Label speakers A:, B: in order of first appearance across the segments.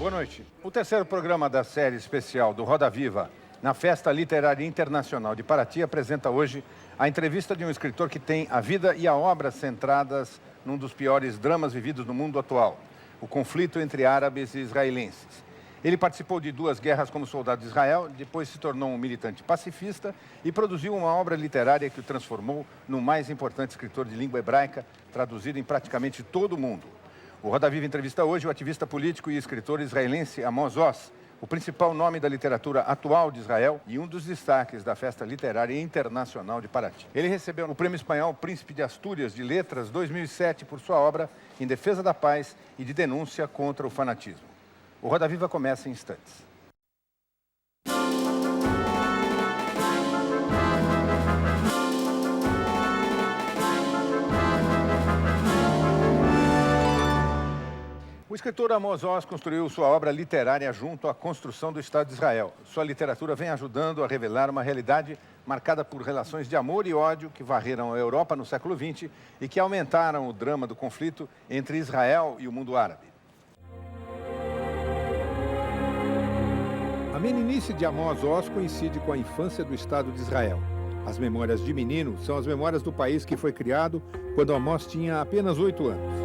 A: Boa noite. O terceiro programa da série especial do Roda Viva, na Festa Literária Internacional de Paraty, apresenta hoje a entrevista de um escritor que tem a vida e a obra centradas num dos piores dramas vividos no mundo atual, o conflito entre árabes e israelenses. Ele participou de 2 guerras como soldado de Israel, depois se tornou um militante pacifista e produziu uma obra literária que o transformou no mais importante escritor de língua hebraica, traduzido em praticamente todo o mundo. O Roda Viva entrevista hoje o ativista político e escritor israelense Amós Oz, o principal nome da literatura atual de Israel e um dos destaques da Festa Literária Internacional de Paraty. Ele recebeu o Prêmio Espanhol Príncipe de Astúrias de Letras 2007 por sua obra Em Defesa da Paz e de Denúncia contra o Fanatismo. O Roda Viva começa em instantes. O escritor Amós Oz construiu sua obra literária junto à construção do Estado de Israel. Sua literatura vem ajudando a revelar uma realidade marcada por relações de amor e ódio que varreram a Europa no século XX e que aumentaram o drama do conflito entre Israel e o mundo árabe. A meninice de Amós Oz coincide com a infância do Estado de Israel. As memórias de menino são as memórias do país que foi criado quando Amós tinha apenas 8 anos.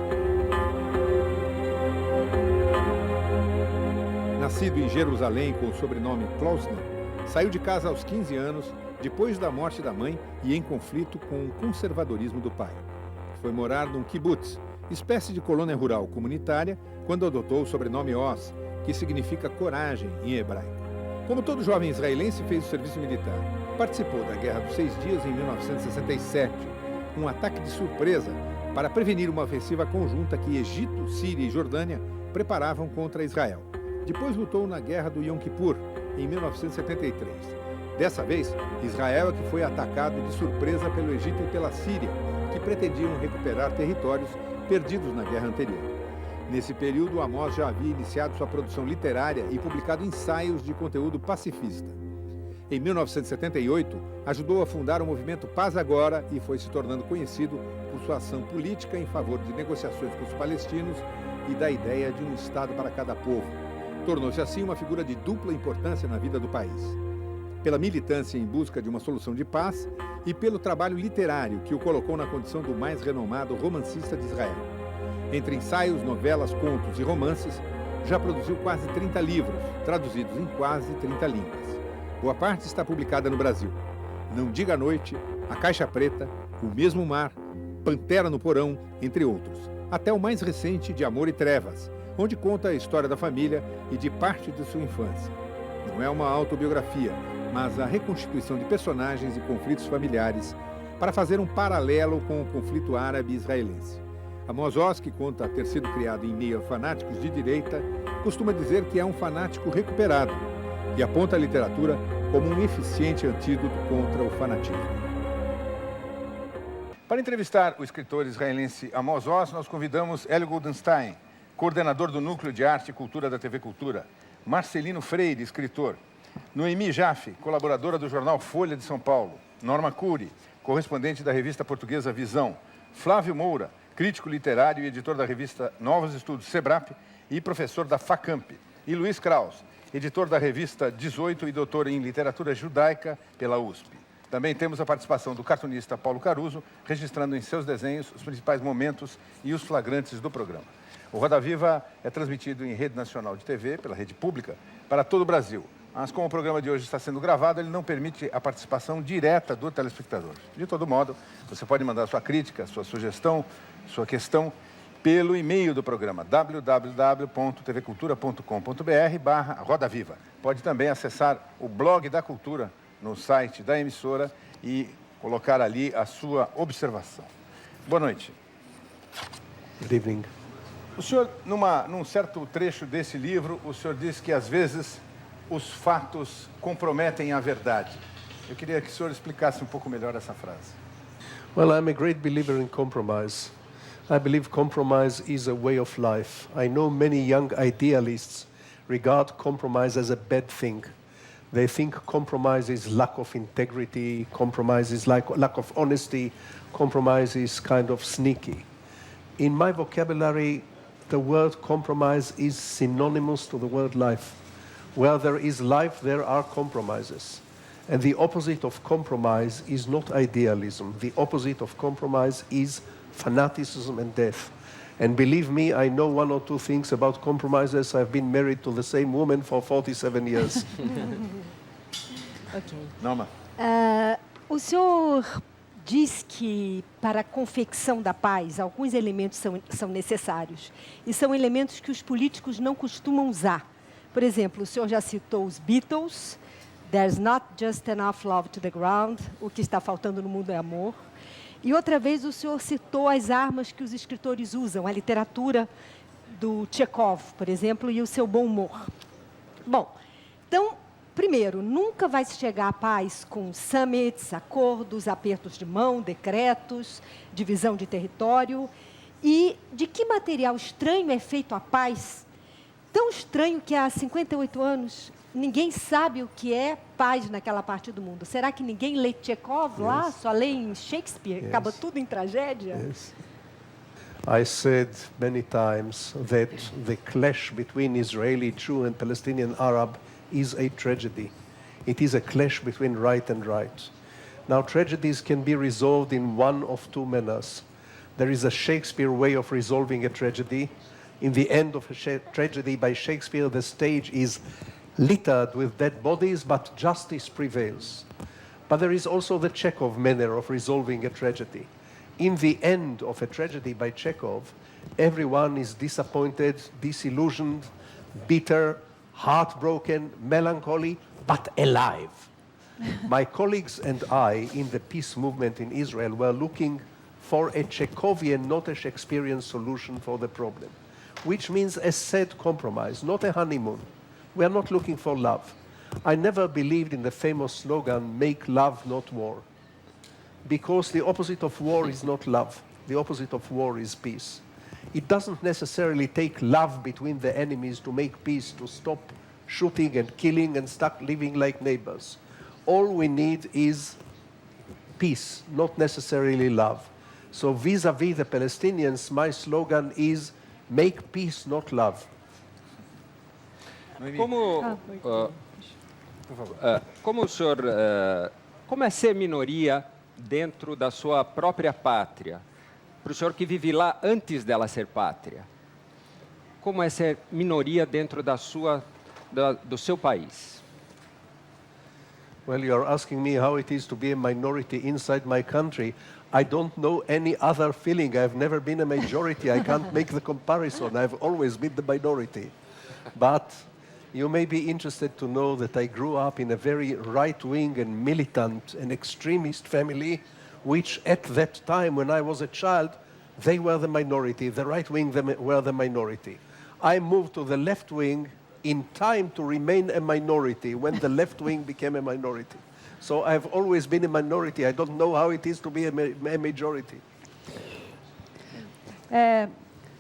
A: Nascido em Jerusalém com o sobrenome Klausner, saiu de casa aos 15 anos, depois da morte da mãe e em conflito com o conservadorismo do pai. Foi morar num kibbutz, espécie de colônia rural comunitária, quando adotou o sobrenome Oz, que significa coragem em hebraico. Como todo jovem israelense, fez o serviço militar. Participou da Guerra dos 6 Dias em 1967, um ataque de surpresa para prevenir uma ofensiva conjunta que Egito, Síria e Jordânia preparavam contra Israel. Depois lutou na Guerra do Yom Kippur, em 1973. Dessa vez, Israel é que foi atacado de surpresa pelo Egito e pela Síria, que pretendiam recuperar territórios perdidos na guerra anterior. Nesse período, Amós já havia iniciado sua produção literária e publicado ensaios de conteúdo pacifista. Em 1978, ajudou a fundar o movimento Paz Agora e foi se tornando conhecido por sua ação política em favor de negociações com os palestinos e da ideia de um Estado para cada povo. Tornou-se assim uma figura de dupla importância na vida do país. Pela militância em busca de uma solução de paz e pelo trabalho literário que o colocou na condição do mais renomado romancista de Israel. Entre ensaios, novelas, contos e romances, já produziu quase 30 livros, traduzidos em quase 30 línguas. Boa parte está publicada no Brasil. Não Diga à Noite, A Caixa Preta, O Mesmo Mar, Pantera no Porão, entre outros. Até o mais recente, De Amor e Trevas, onde conta a história da família e de parte de sua infância. Não é uma autobiografia, mas a reconstituição de personagens e conflitos familiares para fazer um paralelo com o conflito árabe-israelense. Amós Oz, que conta ter sido criado em meio a fanáticos de direita, costuma dizer que é um fanático recuperado e aponta a literatura como um eficiente antídoto contra o fanatismo. Para entrevistar o escritor israelense Amós Oz, nós convidamos Helio Goldsztejn, coordenador do Núcleo de Arte e Cultura da TV Cultura, Marcelino Freire, escritor, Noemi Jaffe, colaboradora do jornal Folha de São Paulo, Norma Couri, correspondente da revista portuguesa Visão, Flávio Moura, crítico literário e editor da revista Novos Estudos Cebrap e professor da Facamp, e Luís Krausz, editor da revista 18 e doutor em literatura judaica pela USP. Também temos a participação do cartunista Paulo Caruso, registrando em seus desenhos os principais momentos e os flagrantes do programa. O Roda Viva é transmitido em rede nacional de TV, pela rede pública, para todo o Brasil. Mas como o programa de hoje está sendo gravado, ele não permite a participação direta do telespectador. De todo modo, você pode mandar sua crítica, sua sugestão, sua questão pelo e-mail do programa www.tvcultura.com.br/Roda Viva. Pode também acessar o blog da Cultura no site da emissora e colocar ali a sua observação. Boa noite.
B: Good evening.
A: O senhor, num certo trecho desse livro, o senhor diz que, às vezes, os fatos comprometem a verdade. Eu queria que o senhor explicasse um pouco melhor essa frase.
B: Well, I'm a great believer in compromise. I believe compromise is a way of life. I know many young idealists regard compromise as a bad thing. They think compromise is lack of integrity, compromise is lack of honesty, compromise is kind of sneaky. In my vocabulary, the word compromise is synonymous to the word life. Where there is life, there are compromises. And the opposite of compromise is not idealism. The opposite of compromise is fanaticism and death. And believe me, I know one or two things about compromises. I've been married to the same woman for 47 years.
A: Ok. Norma.
C: O senhor diz que para a confecção da paz, alguns elementos são necessários. E são elementos que os políticos não costumam usar. Por exemplo, o senhor já citou os Beatles, There's not just enough love to the ground, o que está faltando no mundo é amor. E outra vez o senhor citou as armas que os escritores usam, a literatura do Chekhov, por exemplo, e o seu bom humor. Bom, então, primeiro, nunca vai se chegar à paz com summits, acordos, apertos de mão, decretos, divisão de território. E de que material estranho é feito a paz? Tão estranho que há 58 anos ninguém sabe o que é paz naquela parte do mundo. Será que ninguém lê Chekhov lá? Só lê em Shakespeare? Acaba tudo em tragédia?
B: Yes. I said many times that the clash between Israeli Jew and Palestinian Arab is a tragedy. It is a clash between right and right. Now, tragedies can be resolved in one of two manners. There is a Shakespeare way of resolving a tragedy. In the end of a tragedy by Shakespeare, the stage is littered with dead bodies, but justice prevails. But there is also the Chekhov manner of resolving a tragedy. In the end of a tragedy by Chekhov, everyone is disappointed, disillusioned, bitter, heartbroken, melancholy, but alive. My colleagues and I, in the peace movement in Israel, were looking for a Chekhovian, not a Shakespearean solution for the problem, which means a sad compromise, not a honeymoon. We are not looking for love. I never believed in the famous slogan, make love, not war. Because the opposite of war is not love. The opposite of war is peace. It doesn't necessarily take love between the enemies to make peace, to stop shooting and killing and start living like neighbors. All we need is peace, not necessarily love. So vis-à-vis the Palestinians, my slogan is, make peace, not love.
D: Como o senhor, como é ser minoria dentro da sua própria pátria? Para o senhor que vive lá antes dela ser pátria. Como é ser minoria dentro do seu país?
B: Well, you are asking me how it is to be a minority inside my country. I don't know any other feeling. I've never been a majority. I can't make the comparison. I've always been the minority. But you may be interested to know that I grew up in a very right-wing and militant and extremist family, which at that time, when I was a child, they were the minority. The right wing were the minority. I moved to the left wing in time to remain a minority when the left wing became a minority. So I've always been a minority. I don't know how it is to be a majority.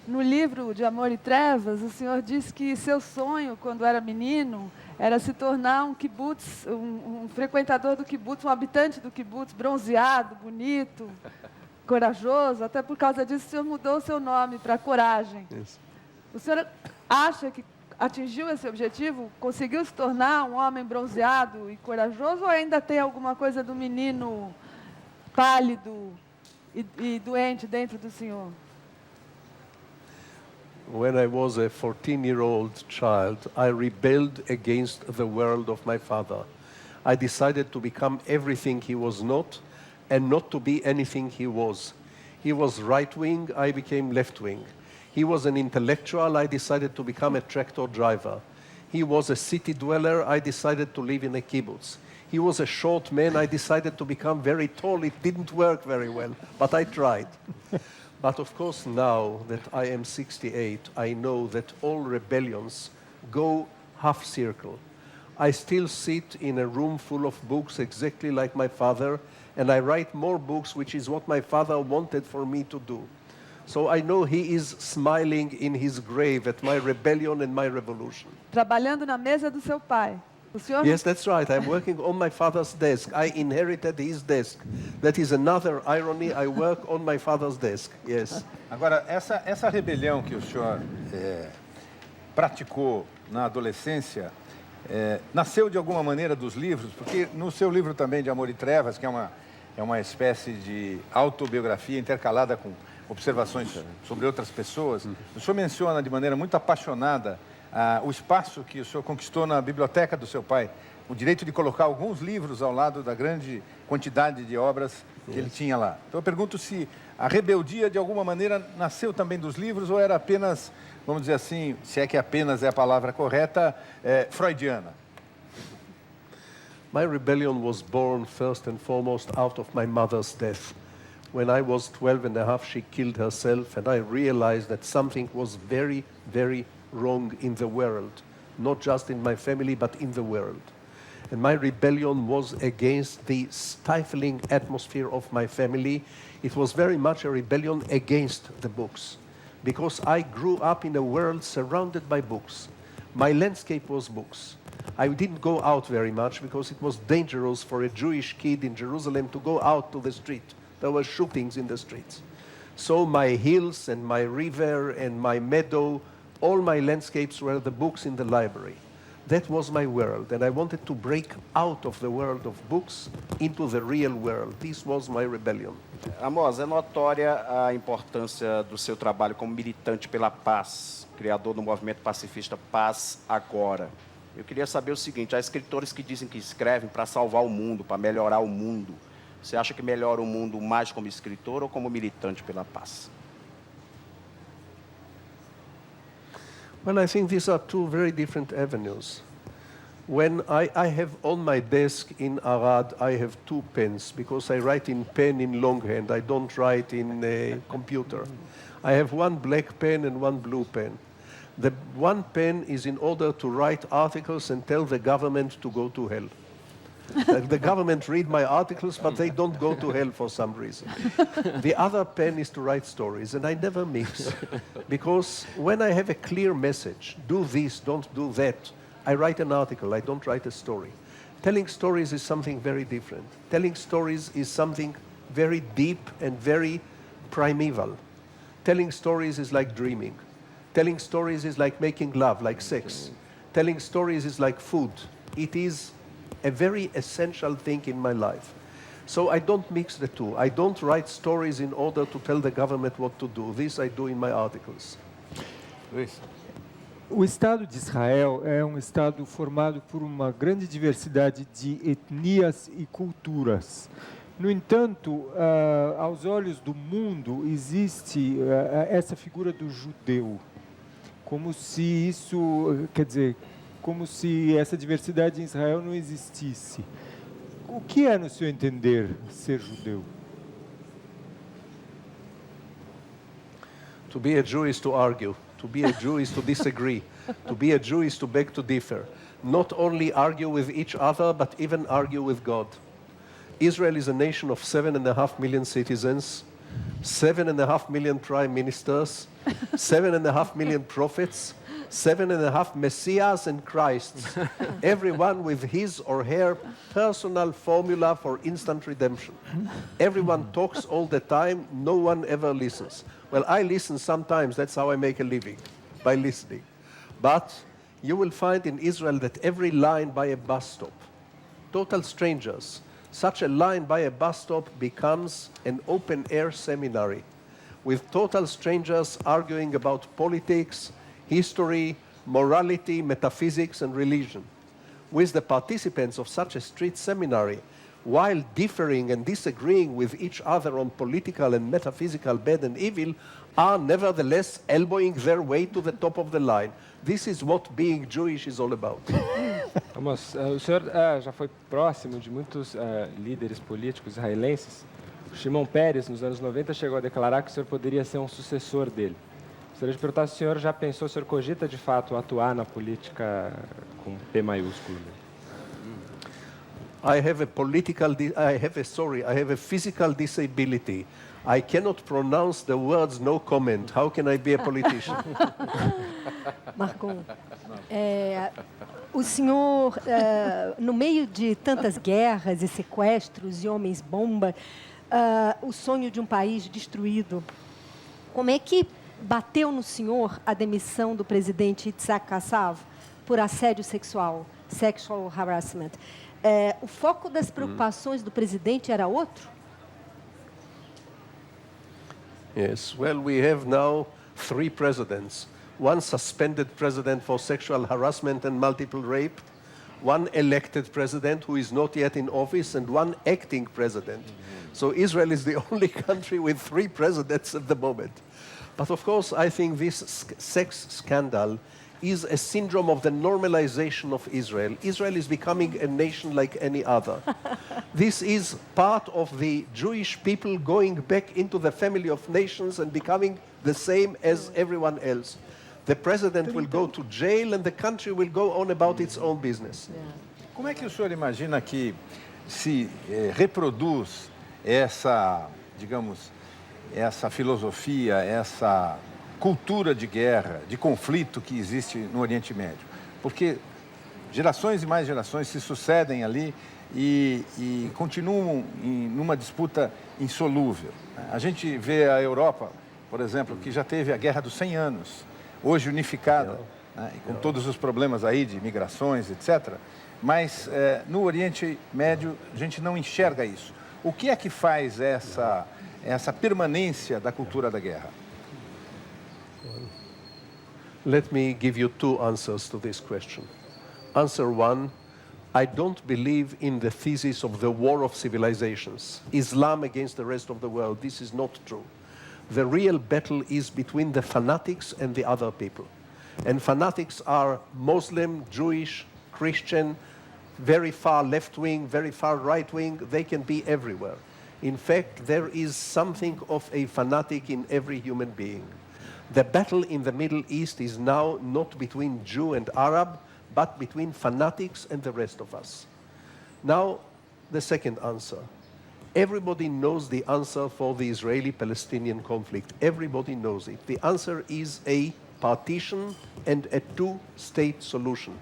E: No livro de Amor e Trevas, o senhor disse que seu sonho, quando era menino, era se tornar um kibutz, um frequentador do kibutz, um habitante do kibutz, bronzeado, bonito, corajoso. Até por causa disso, o senhor mudou o seu nome para Coragem. Isso. O senhor acha que atingiu esse objetivo? Conseguiu se tornar um homem bronzeado e corajoso? Ou ainda tem alguma coisa do menino pálido e doente dentro do senhor?
B: When I was a 14-year-old child, I rebelled against the world of my father. I decided to become everything he was not and not to be anything he was. He was right-wing, I became left-wing. He was an intellectual, I decided to become a tractor driver. He was a city dweller, I decided to live in a kibbutz. He was a short man, I decided to become very tall. It didn't work very well, but I tried. But of course, now that I am 68, I know that all rebellions go half circle. I still sit in a room full of books exactly like my father, and I write more books, which is what my father wanted for me to do. So I know he is smiling in his grave at my rebellion and my revolution.
E: Trabalhando na mesa do seu pai. O senhor
B: Yes, that's right. I'm working on my father's desk. I inherited his desk. That is another irony. I work on my father's desk. Yes.
A: Agora, essa rebelião que o senhor praticou na adolescência nasceu de alguma maneira dos livros? Porque no seu livro também de Amor e Trevas, que é uma espécie de autobiografia intercalada com observações sobre outras pessoas, o senhor menciona de maneira muito apaixonada o espaço que o senhor conquistou na biblioteca do seu pai, o direito de colocar alguns livros ao lado da grande quantidade de obras que ele tinha lá. Então eu pergunto se a rebeldia de alguma maneira nasceu também dos livros ou era apenas, vamos dizer assim, se é que apenas é a palavra correta, freudiana.
B: My rebellion was born first and foremost out of my mother's death. When I was 12 and a half, she killed herself, and I realized that something was very, very wrong in the world, not just in my family, but in the world. And my rebellion was against the stifling atmosphere of my family. It was very much a rebellion against the books, because I grew up in a world surrounded by books. My landscape was books. I didn't go out very much because it was dangerous for a Jewish kid in Jerusalem to go out to the street. There were shootings in the streets. So my hills and my river and my meadow, all my landscapes were the books in the library. That was my world, and I wanted to break out of the world of books into the real world. This was my rebellion.
F: Amós, é notória a importância do seu trabalho como militante pela paz, criador do movimento pacifista Paz Agora. Eu queria saber o seguinte, há escritores que dizem que escrevem para salvar o mundo, para melhorar o mundo. Você acha que melhora o mundo mais como escritor ou como militante pela paz?
B: Well, I think these are two very different avenues. When I have on my desk in Arad, I have two pens, because I write in pen in longhand. I don't write in a computer. I have one black pen and one blue pen. The one pen is in order to write articles and tell the government to go to hell. The government read my articles, but they don't go to hell for some reason. The other pen is to write stories, and I never mix. Because when I have a clear message, do this, don't do that, I write an article, I don't write a story. Telling stories is something very different. Telling stories is something very deep and very primeval. Telling stories is like dreaming. Telling stories is like making love, like sex. Telling stories is like food. It is a very essential thing in my life. So I don't mix the two. I don't write stories in order to tell the government what to do. This I do in my articles.
A: Luís.
G: O Estado de Israel é um Estado formado por uma grande diversidade de etnias e culturas. No entanto, aos olhos do mundo, existe essa figura do judeu, como se isso, quer dizer, como se essa diversidade em Israel não existisse. O que é, no seu entender, ser judeu?
B: To be a Jew is to argue. To be a Jew is to disagree. To be a Jew is to beg to differ. Not only argue with each other, but even argue with God. Israel is a nation of 7.5 million citizens, 7.5 million prime ministers, 7.5 million prophets, 7.5 messiahs and Christs, everyone with his or her personal formula for instant redemption. Everyone talks all the time, no one ever listens. Well, I listen sometimes, that's how I make a living, by listening. But you will find in Israel that every line by a bus stop, total strangers, such a line by a bus stop becomes an open-air seminary with total strangers arguing about politics, history, morality, metaphysics, and religion. With the participants of such a street seminary, while differing and disagreeing with each other on political and metaphysical bad and evil, are nevertheless elbowing their way to the top of the line. This is what being Jewish is all about.
D: Amós, o senhor já foi próximo de muitos líderes políticos israelenses. O Shimon Peres, nos anos 90, chegou a declarar que o senhor poderia ser um sucessor dele. Gostaria de perguntar se o senhor já pensou, o senhor cogita de fato atuar na política com P maiúsculo?
B: I have a physical disability. I cannot pronounce the words no comment. How can I be a politician?
C: Marcon, o senhor, no meio de tantas guerras e sequestros e homens-bomba, o sonho de um país destruído, como é que bateu no senhor a demissão do presidente Yitzhak Kassav por assédio sexual, sexual harassment? O foco das preocupações do presidente era outro?
B: Yes, well, we have now 3 presidents. One suspended president for sexual harassment and multiple rape, one elected president who is not yet in office, and one acting president. So Israel is the only country with 3 presidents at the moment. But of course, I think this sex scandal is a syndrome of the normalization of Israel. Israel is becoming a nation like any other. This is part of the Jewish people going back into the family of nations and becoming the same as everyone else. The president will go to jail and the country will go on about its own business.
A: Como é que o senhor imagina que se reproduz essa, digamos, essa filosofia, essa cultura de guerra, de conflito que existe no Oriente Médio? Porque gerações e mais gerações se sucedem ali e continuam numa disputa insolúvel. A gente vê a Europa, por exemplo, que já teve a Guerra dos 100 anos, hoje unificada, né, com todos os problemas aí de migrações, etc. Mas no Oriente Médio a gente não enxerga isso. O que é que faz essa permanência da cultura da guerra?
B: Let me give you 2 answers to this question. Answer 1, I don't believe in the thesis of the war of civilizations, Islam against the rest of the world. This is not true. The real battle is between the fanatics and the other people. And fanatics are Muslim, Jewish, Christian, very far left-wing, very far right-wing. They can be everywhere. In fact, there is something of a fanatic in every human being. The battle in the Middle East is now not between Jew and Arab, but between fanatics and the rest of us. Now, the second answer. Everybody knows the answer for the Israeli-Palestinian conflict. Everybody knows it. The answer is a partition and a 2-state solution.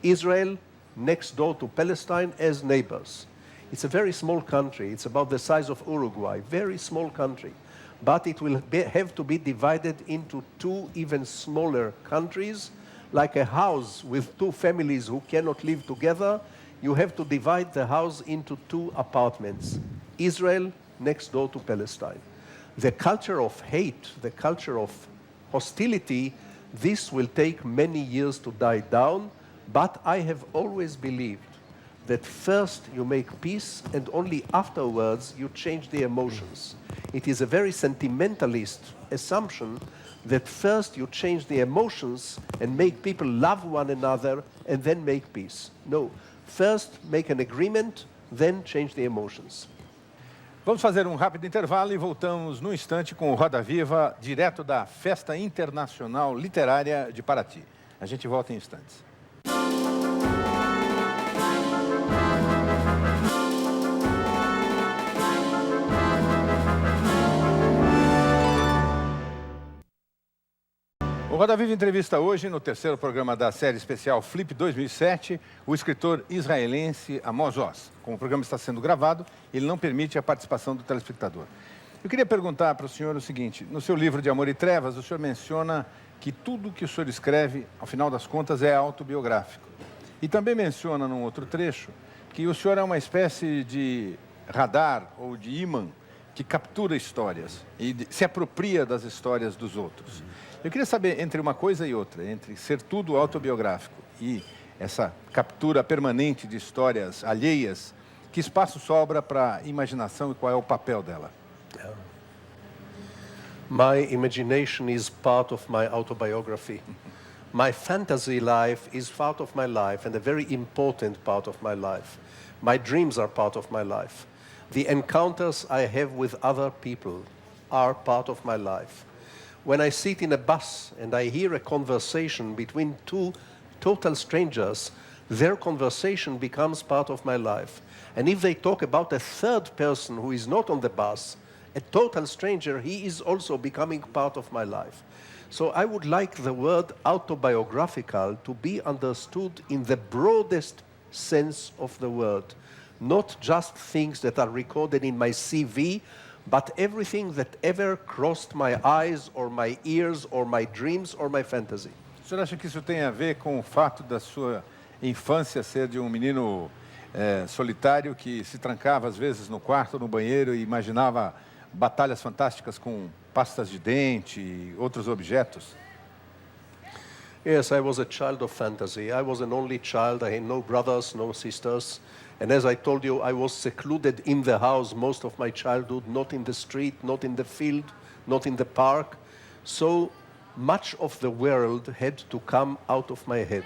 B: Israel next door to Palestine as neighbors. It's a very small country. It's about the size of Uruguay, very small country. But it will have to be divided into 2 even smaller countries, like a house with 2 families who cannot live together. You have to divide the house into 2 apartments. Israel next door to Palestine. The culture of hate, the culture of hostility, this will take many years to die down, but I have always believed that first you make peace and only afterwards you change the emotions. It is a very sentimentalist assumption that first you change the emotions and make people love one another and then make peace. No, first make an agreement, then change the emotions.
A: Vamos fazer um rápido intervalo e voltamos num instante com o Roda Viva, direto da Festa Internacional Literária de Paraty. A gente volta em instantes. O Roda Viva entrevista hoje, no 3º programa da série especial Flip 2007, o escritor israelense Amós Oz. Como o programa está sendo gravado, ele não permite a participação do telespectador. Eu queria perguntar para o senhor o seguinte: no seu livro de Amor e Trevas, o senhor menciona que tudo que o senhor escreve, ao final das contas, é autobiográfico. E também menciona, num outro trecho, que o senhor é uma espécie de radar ou de ímã que captura histórias e se apropria das histórias dos outros. Eu queria saber, entre uma coisa e outra, entre ser tudo autobiográfico e essa captura permanente de histórias alheias, que espaço sobra para a imaginação e qual é o papel dela?
B: My imagination is part of my autobiography. My fantasy life is part of my life and a very important part of my life. My dreams are part of my life. The encounters I have with other people are part of my life. When I sit in a bus and I hear a conversation between 2 total strangers, their conversation becomes part of my life. And if they talk about a third person who is not on the bus, a total stranger, he is also becoming part of my life. So I would like the word autobiographical to be understood in the broadest sense of the word, not just things that are recorded in my CV, but everything that ever crossed my eyes or my ears or my dreams or my fantasy.
A: O senhor acha que isso tem a ver com o fato da sua infância ser de um menino solitário que se trancava às vezes no quarto, no banheiro e imaginava batalhas fantásticas com pastas de dente e outros objetos?
B: Yes, I was a child of fantasy. I was an only child. I had no brothers, no sisters. And as I told you, I was secluded in the house most of my childhood, not in the street, not in the field, not in the park. So much of the world had to come out of my head.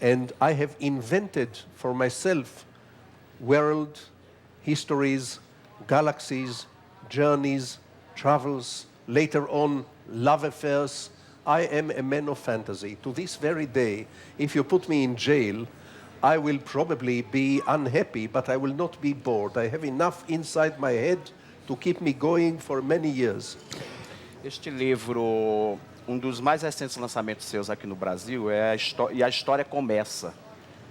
B: And I have invented for myself world, histories, galaxies, journeys, travels, later on love affairs. I am a man of fantasy. To this very day, if you put me in jail, I will probably be unhappy, but I will not be bored. I have enough inside my head to keep me going for many years.
F: Este livro, dos mais recentes lançamentos seus aqui no Brasil, é E a História Começa,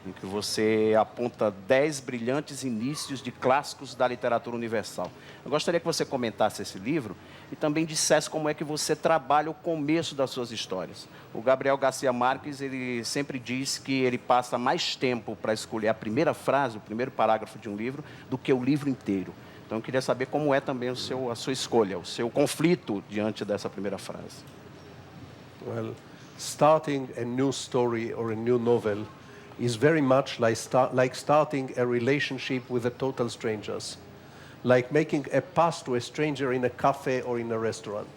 F: em que você aponta 10 brilhantes inícios de clássicos da literatura universal. Eu gostaria que você comentasse esse livro e também dissesse como é que você trabalha o começo das suas histórias. O Gabriel Garcia Marques, ele sempre diz que ele passa mais tempo para escolher a primeira frase, o primeiro parágrafo de um livro, do que o livro inteiro. Então, eu queria saber como é também a sua escolha, o seu conflito diante dessa primeira frase.
B: Well, starting a new story or a new novel is very much like starting a relationship with a total strangers, like making a pass to a stranger in a cafe or in a restaurant.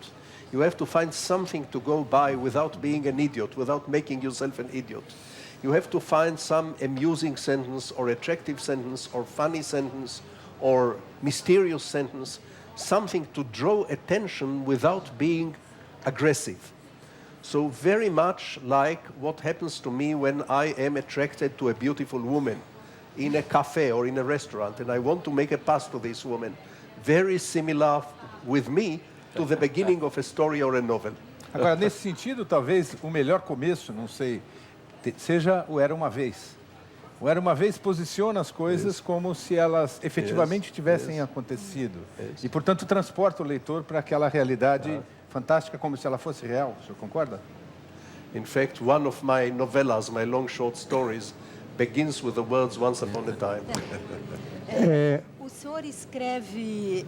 B: You have to find something to go by without being an idiot, without making yourself an idiot. You have to find some amusing sentence or attractive sentence or funny sentence or mysterious sentence, something to draw attention without being aggressive. So very much like what happens to me when I am attracted to a beautiful woman in a cafe or in a restaurant, and I want to make a pass to this woman. Very similar with me to the beginning of a story or a novel.
A: Agora, nesse sentido, talvez o melhor começo, não sei, seja o Era Uma Vez. O Era Uma Vez posiciona as coisas como se elas efetivamente tivessem acontecido. E, portanto, transporta o leitor para aquela realidade fantástica como se ela fosse real. O senhor concorda?
B: In fact, one of my novellas, my long short stories, begins with the words "Once upon a time."
C: O senhor escreve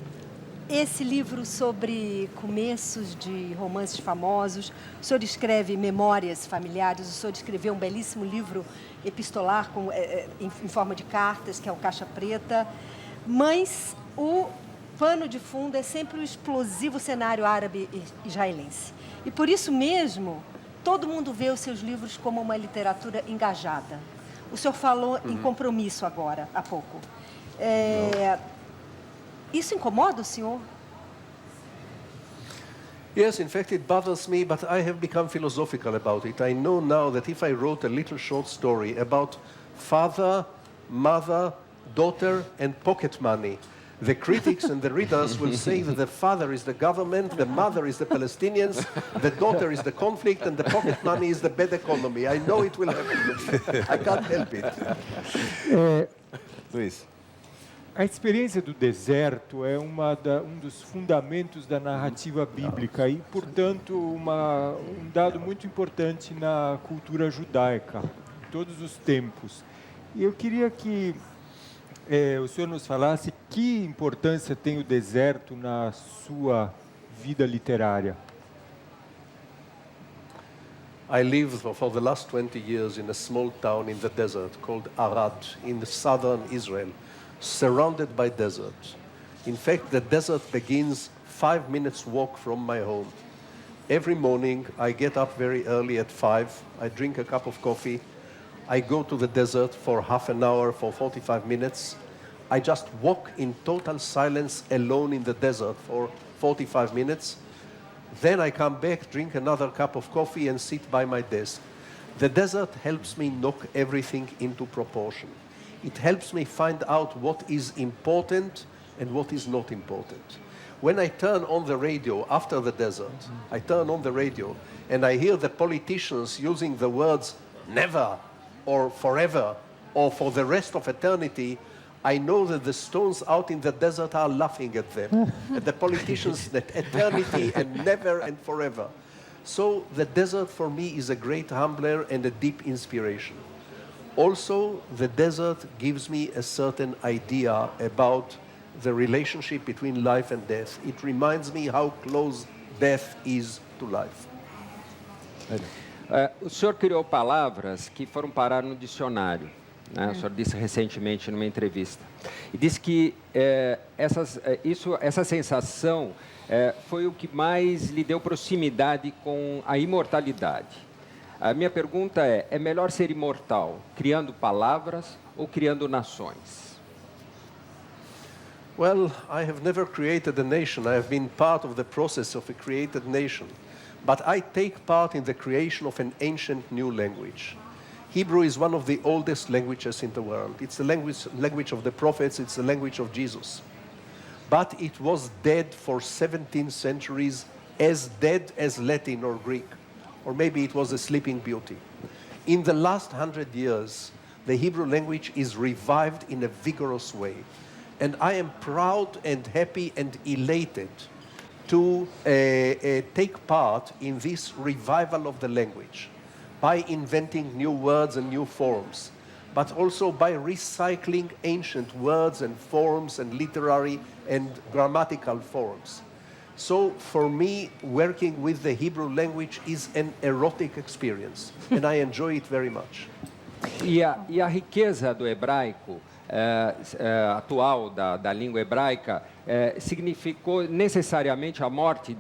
C: esse livro sobre começos de romances famosos, o senhor escreve memórias familiares, o senhor escreveu um belíssimo livro epistolar em forma de cartas, que é o Caixa Preta, mas o pano de fundo é sempre o explosivo cenário árabe e israelense. E por isso mesmo, todo mundo vê os seus livros como uma literatura engajada. O senhor falou em compromisso agora, há pouco. Isso incomoda o senhor?
B: Yes, in fact, it bothers me, but I have become philosophical about it. I know now that if I wrote a little short story about father, mother, daughter, and pocket money, the critics and the readers will say that the father is the government, the mother is the Palestinians, the daughter is the conflict, and the pocket money is the bad economy. I know it will happen. I can't help it.
A: Luís.
G: A experiência do deserto é um dos fundamentos da narrativa bíblica e, portanto, um dado muito importante na cultura judaica, em todos os tempos. E eu queria que o senhor nos falasse que importância tem o deserto na sua vida literária.
B: I lived for the last 20 years in a small town in the desert called Arad, in the southern Israel, surrounded by desert. In fact, the desert begins 5 minutes walk from my home. Every morning, I get up very early at 5, I drink a cup of coffee, I go to the desert for half an hour, for 45 minutes. I just walk in total silence alone in the desert for 45 minutes. Then I come back, drink another cup of coffee and sit by my desk. The desert helps me knock everything into proportion. It helps me find out what is important and what is not important. When I turn on the radio after the desert, I turn on the radio and I hear the politicians using the words never or forever or for the rest of eternity, I know that the stones out in the desert are laughing at them. And the politicians, that eternity and never and forever. So the desert for me is a great humbler and a deep inspiration. Also, the desert gives me a certain idea about the relationship between life and death. It reminds me how close death is to life.
D: O senhor criou palavras que foram parar no dicionário, né? O senhor disse recentemente numa entrevista. E disse que essa sensação foi o que mais lhe deu proximidade com a imortalidade. A minha pergunta é melhor ser imortal criando palavras ou criando nações?
B: Well, I have never created a nation. I have been part of the process of a created nation. But I take part in the creation of an ancient new language. Hebrew is one of the oldest languages in the world. It's the language of the prophets, it's the language of Jesus. But it was dead for 17 centuries, as dead as Latin or Greek. Or maybe it was a sleeping beauty. In the last 100 years, the Hebrew language is revived in a vigorous way. And I am proud and happy and elated to take part in this revival of the language by inventing new words and new forms, but also by recycling ancient words and forms and literary and grammatical forms. So for me, working with the Hebrew language is an erotic experience, and I enjoy it very much.
D: E a riqueza do hebraico atual da língua hebraica significou necessariamente a morte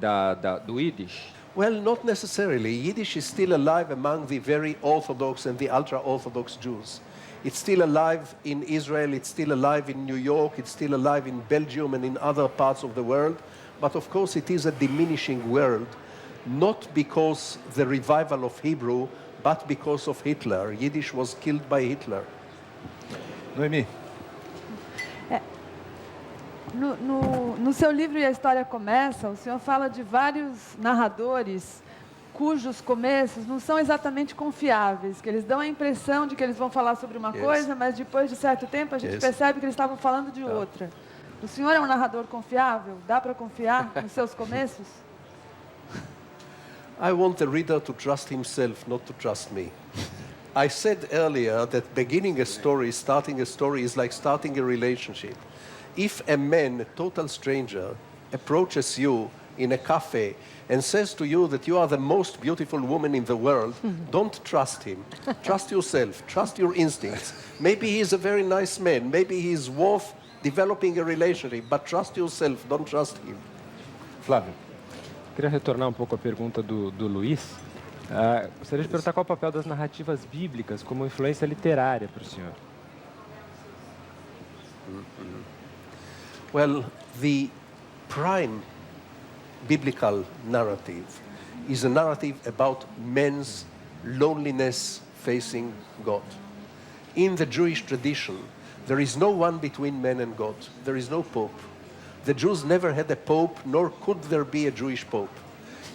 D: do Yiddish?
B: Well, not necessarily. Yiddish is still alive among the very Orthodox and the ultra-Orthodox Jews. It's still alive in Israel, it's still alive in New York, it's still alive in Belgium and in other parts of the world. But of course it is a diminishing world, not because the revival of Hebrew, but because of Hitler. Yiddish was killed by Hitler.
A: Noemi.
E: No seu livro E a História Começa, o senhor fala de vários narradores cujos começos não são exatamente confiáveis, que eles dão a impressão de que eles vão falar sobre uma coisa, mas depois de certo tempo a gente percebe que eles estavam falando de outra. O senhor é um narrador confiável? Dá para confiar nos seus começos?
B: I want the reader to trust himself, not to trust me. I said earlier that beginning a story, starting a story is like starting a relationship. If a man, a total stranger, approaches you in a cafe and says to you that you are the most beautiful woman in the world, don't trust him. Trust yourself. Trust your instincts. Maybe he's a very nice man. Maybe he's worth developing a relationship, but trust yourself. Don't trust him.
A: Flávio.
H: Queria retornar um pouco à pergunta do Luís. Gostaria de perguntar qual é o papel das narrativas bíblicas como influência literária para o senhor.
B: Well, the prime biblical narrative is a narrative about man's loneliness facing God. In the Jewish tradition, there is no one between man and God. There is no pope. The Jews never had a pope, nor could there be a Jewish pope.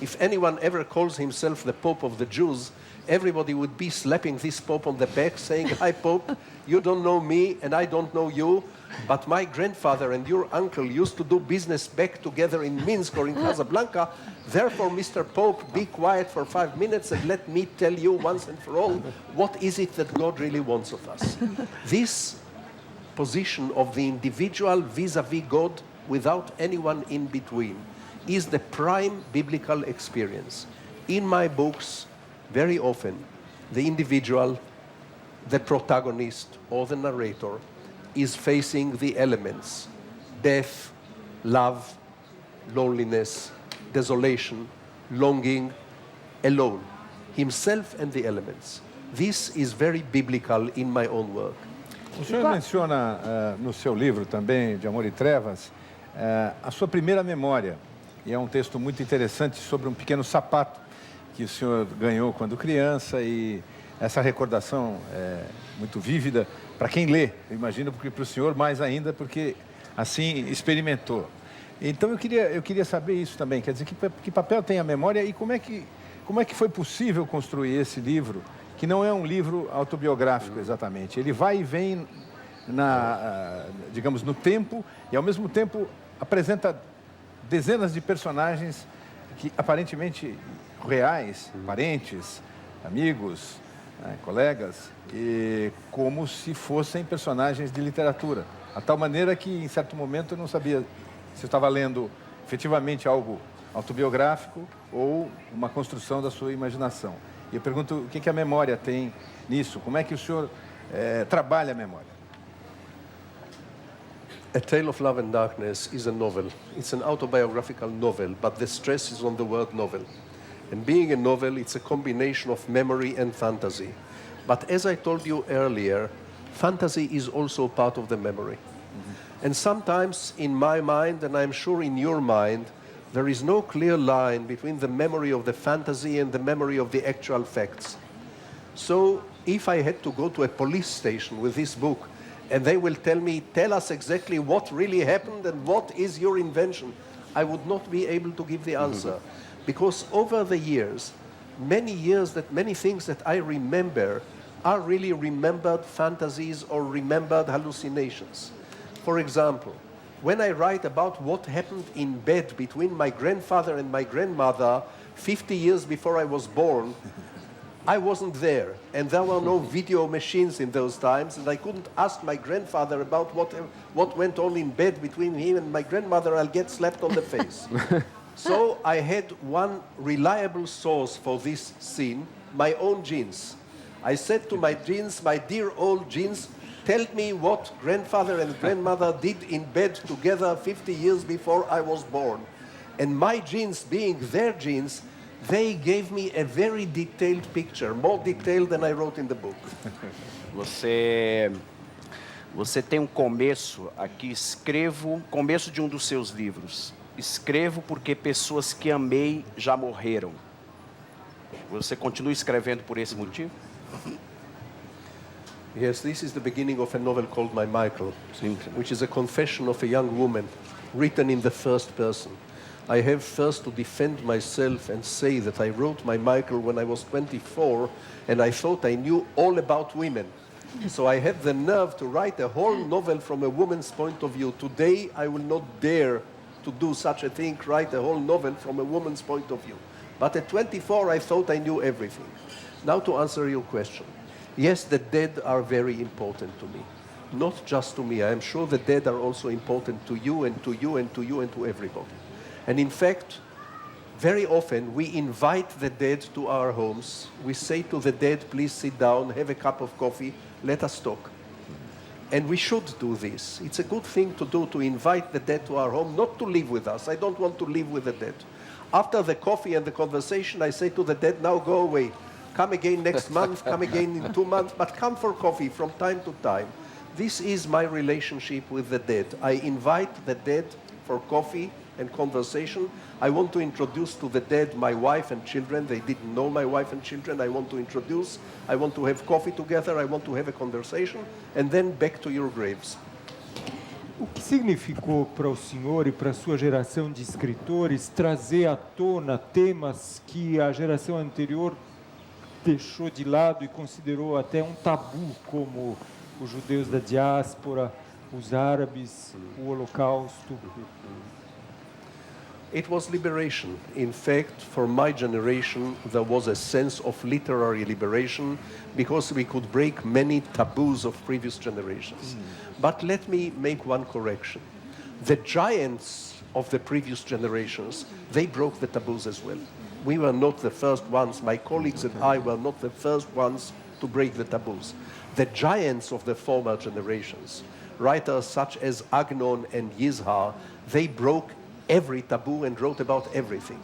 B: If anyone ever calls himself the Pope of the Jews, everybody would be slapping this Pope on the back, saying, "Hi, Pope, you don't know me and I don't know you, but my grandfather and your uncle used to do business back together in Minsk or in Casablanca. Therefore, Mr. Pope, be quiet for 5 minutes and let me tell you once and for all, what is it that God really wants of us?" This position of the individual vis-a-vis God without anyone in between is the prime biblical experience. In my books, very often, the individual, the protagonist or the narrator is facing the elements: death, love, loneliness, desolation, longing, alone, himself and the elements. This is very biblical in my own work.
A: O senhor menciona no seu livro também, De Amor e Trevas, a sua primeira memória. E é um texto muito interessante sobre um pequeno sapato que o senhor ganhou quando criança e essa recordação é muito vívida para quem lê, eu imagino, porque para o senhor mais ainda, porque assim experimentou. Então eu queria saber isso também, quer dizer, que papel tem a memória e como é que foi possível construir esse livro, que não é um livro autobiográfico exatamente. Ele vai e vem, digamos, no tempo e, ao mesmo tempo, apresenta dezenas de personagens que, aparentemente, reais, parentes, amigos, colegas, e como se fossem personagens de literatura. A tal maneira que, em certo momento, eu não sabia se eu estava lendo efetivamente algo autobiográfico ou uma construção da sua imaginação. E eu pergunto o que a memória tem nisso, como é que o senhor trabalha a memória?
B: A Tale of Love and Darkness is a novel. It's an autobiographical novel, but the stress is on the word novel. And being a novel, it's a combination of memory and fantasy. But as I told you earlier, fantasy is also part of the memory. Mm-hmm. And sometimes in my mind, and I'm sure in your mind, there is no clear line between the memory of the fantasy and the memory of the actual facts. So if I had to go to a police station with this book, and they will tell us exactly what really happened and what is your invention, I would not be able to give the answer. Mm-hmm. Because over the years, many things that I remember are really remembered fantasies or remembered hallucinations. For example, when I write about what happened in bed between my grandfather and my grandmother 50 years before I was born, I wasn't there, and there were no video machines in those times, and I couldn't ask my grandfather about what went on in bed between him and my grandmother. I'll get slapped on the face. So I had one reliable source for this scene, my own genes. I said to my genes, my dear old genes, tell me what grandfather and grandmother did in bed together 50 years before I was born. And my genes, being their genes, they gave me a very detailed picture, more detailed than I wrote in the book.
F: Você tem um começo aqui, começo de um dos seus livros. Escrevo porque pessoas que amei já morreram. Você continua escrevendo por esse motivo?
B: Yes, this is the beginning of a novel called My Michael, which is a confession of a young woman, written in the first person. I have first to defend myself and say that I wrote My Michael when I was 24, and I thought I knew all about women. So I had the nerve to write a whole novel from a woman's point of view. Today, I will not dare to do such a thing, write a whole novel from a woman's point of view. But at 24, I thought I knew everything. Now to answer your question. Yes, the dead are very important to me. Not just to me. I am sure the dead are also important to you and to you and to you and to everybody. And in fact, very often we invite the dead to our homes. We say to the dead, please sit down, have a cup of coffee, let us talk. And we should do this. It's a good thing to do, to invite the dead to our home, not to live with us. I don't want to live with the dead. After the coffee and the conversation, I say to the dead, now go away. Come again next month, come again in 2 months, but come for coffee from time to time. This is my relationship with the dead. I invite the dead for coffee and conversation. I want to introduce to the dead my wife and children. They didn't know my wife and children. I want to introduce. I want to have coffee together. I want to have a conversation. And then back to your graves.
G: O que significou para o senhor e para a sua geração de escritores trazer à tona temas que a geração anterior deixou de lado e considerou até um tabu, como os judeus da diáspora, os árabes, o Holocausto?
B: It was liberation. In fact, for my generation, there was a sense of literary liberation because we could break many taboos of previous generations. But let me make one correction. The giants of the previous generations, they broke the taboos as well. We were not the first ones. My colleagues and I were not the first ones to break the taboos. The giants of the former generations, writers such as Agnon and Yizhar, they broke every taboo and wrote about everything.